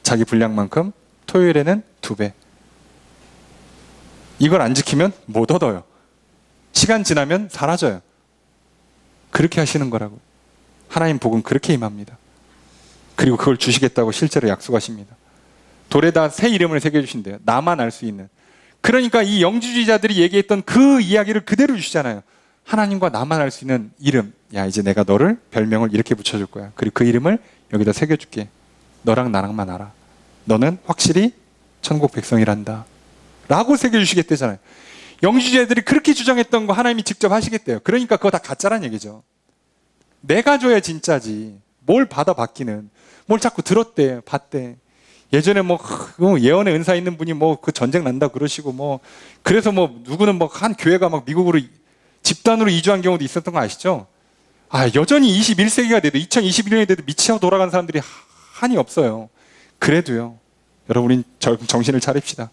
자기 분량만큼, 토요일에는 2배. 이걸 안 지키면 못 얻어요. 시간 지나면 사라져요. 그렇게 하시는 거라고. 하나님 복은 그렇게 임합니다. 그리고 그걸 주시겠다고 실제로 약속하십니다. 돌에다 새 이름을 새겨주신대요. 나만 알 수 있는. 그러니까 이 영주주의자들이 얘기했던 그 이야기를 그대로 주시잖아요. 하나님과 나만 알 수 있는 이름. 야, 이제 내가 너를 별명을 이렇게 붙여줄 거야. 그리고 그 이름을 여기다 새겨줄게. 너랑 나랑만 알아. 너는 확실히 천국 백성이란다. 라고 새겨주시겠대잖아요. 영주주의자들이 그렇게 주장했던 거 하나님이 직접 하시겠대요. 그러니까 그거 다 가짜란 얘기죠. 내가 줘야 진짜지. 뭘 받아 받기는. 뭘 자꾸 들었대, 봤대. 예전에 뭐 예언의 은사 있는 분이 뭐 그 전쟁 난다 그러시고 뭐 그래서 뭐 누구는 뭐 한 교회가 막 미국으로 집단으로 이주한 경우도 있었던 거 아시죠? 여전히 21세기가 돼도 2021년이 돼도 미치어 돌아간 사람들이 한이 없어요. 그래도요. 여러분 우린 정신을 차립시다.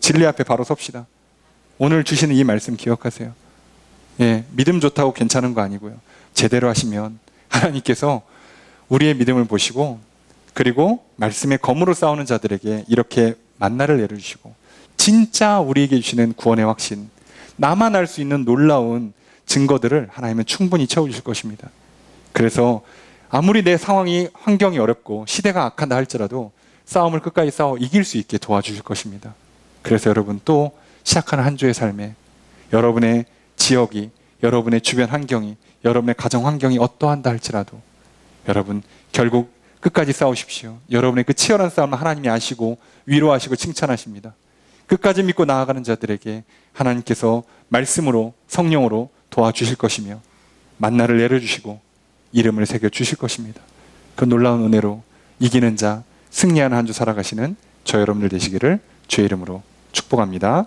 진리 앞에 바로 섭시다. 오늘 주시는 이 말씀 기억하세요. 믿음 좋다고 괜찮은 거 아니고요. 제대로 하시면 하나님께서 우리의 믿음을 보시고 그리고 말씀의 검으로 싸우는 자들에게 이렇게 만나를 내려주시고 진짜 우리에게 주시는 구원의 확신, 나만 알 수 있는 놀라운 증거들을 하나님은 충분히 채워주실 것입니다. 그래서 아무리 내 상황이 환경이 어렵고 시대가 악하다 할지라도 싸움을 끝까지 싸워 이길 수 있게 도와주실 것입니다. 그래서 여러분 또 시작하는 한 주의 삶에 여러분의 지역이, 여러분의 주변 환경이, 여러분의 가정 환경이 어떠한다 할지라도 여러분 결국 끝까지 싸우십시오. 여러분의 그 치열한 싸움을 하나님이 아시고 위로하시고 칭찬하십니다. 끝까지 믿고 나아가는 자들에게 하나님께서 말씀으로 성령으로 도와주실 것이며 만나를 내려주시고 이름을 새겨주실 것입니다. 그 놀라운 은혜로 이기는 자, 승리하는 한 주 살아가시는 저 여러분들 되시기를 주의 이름으로 축복합니다.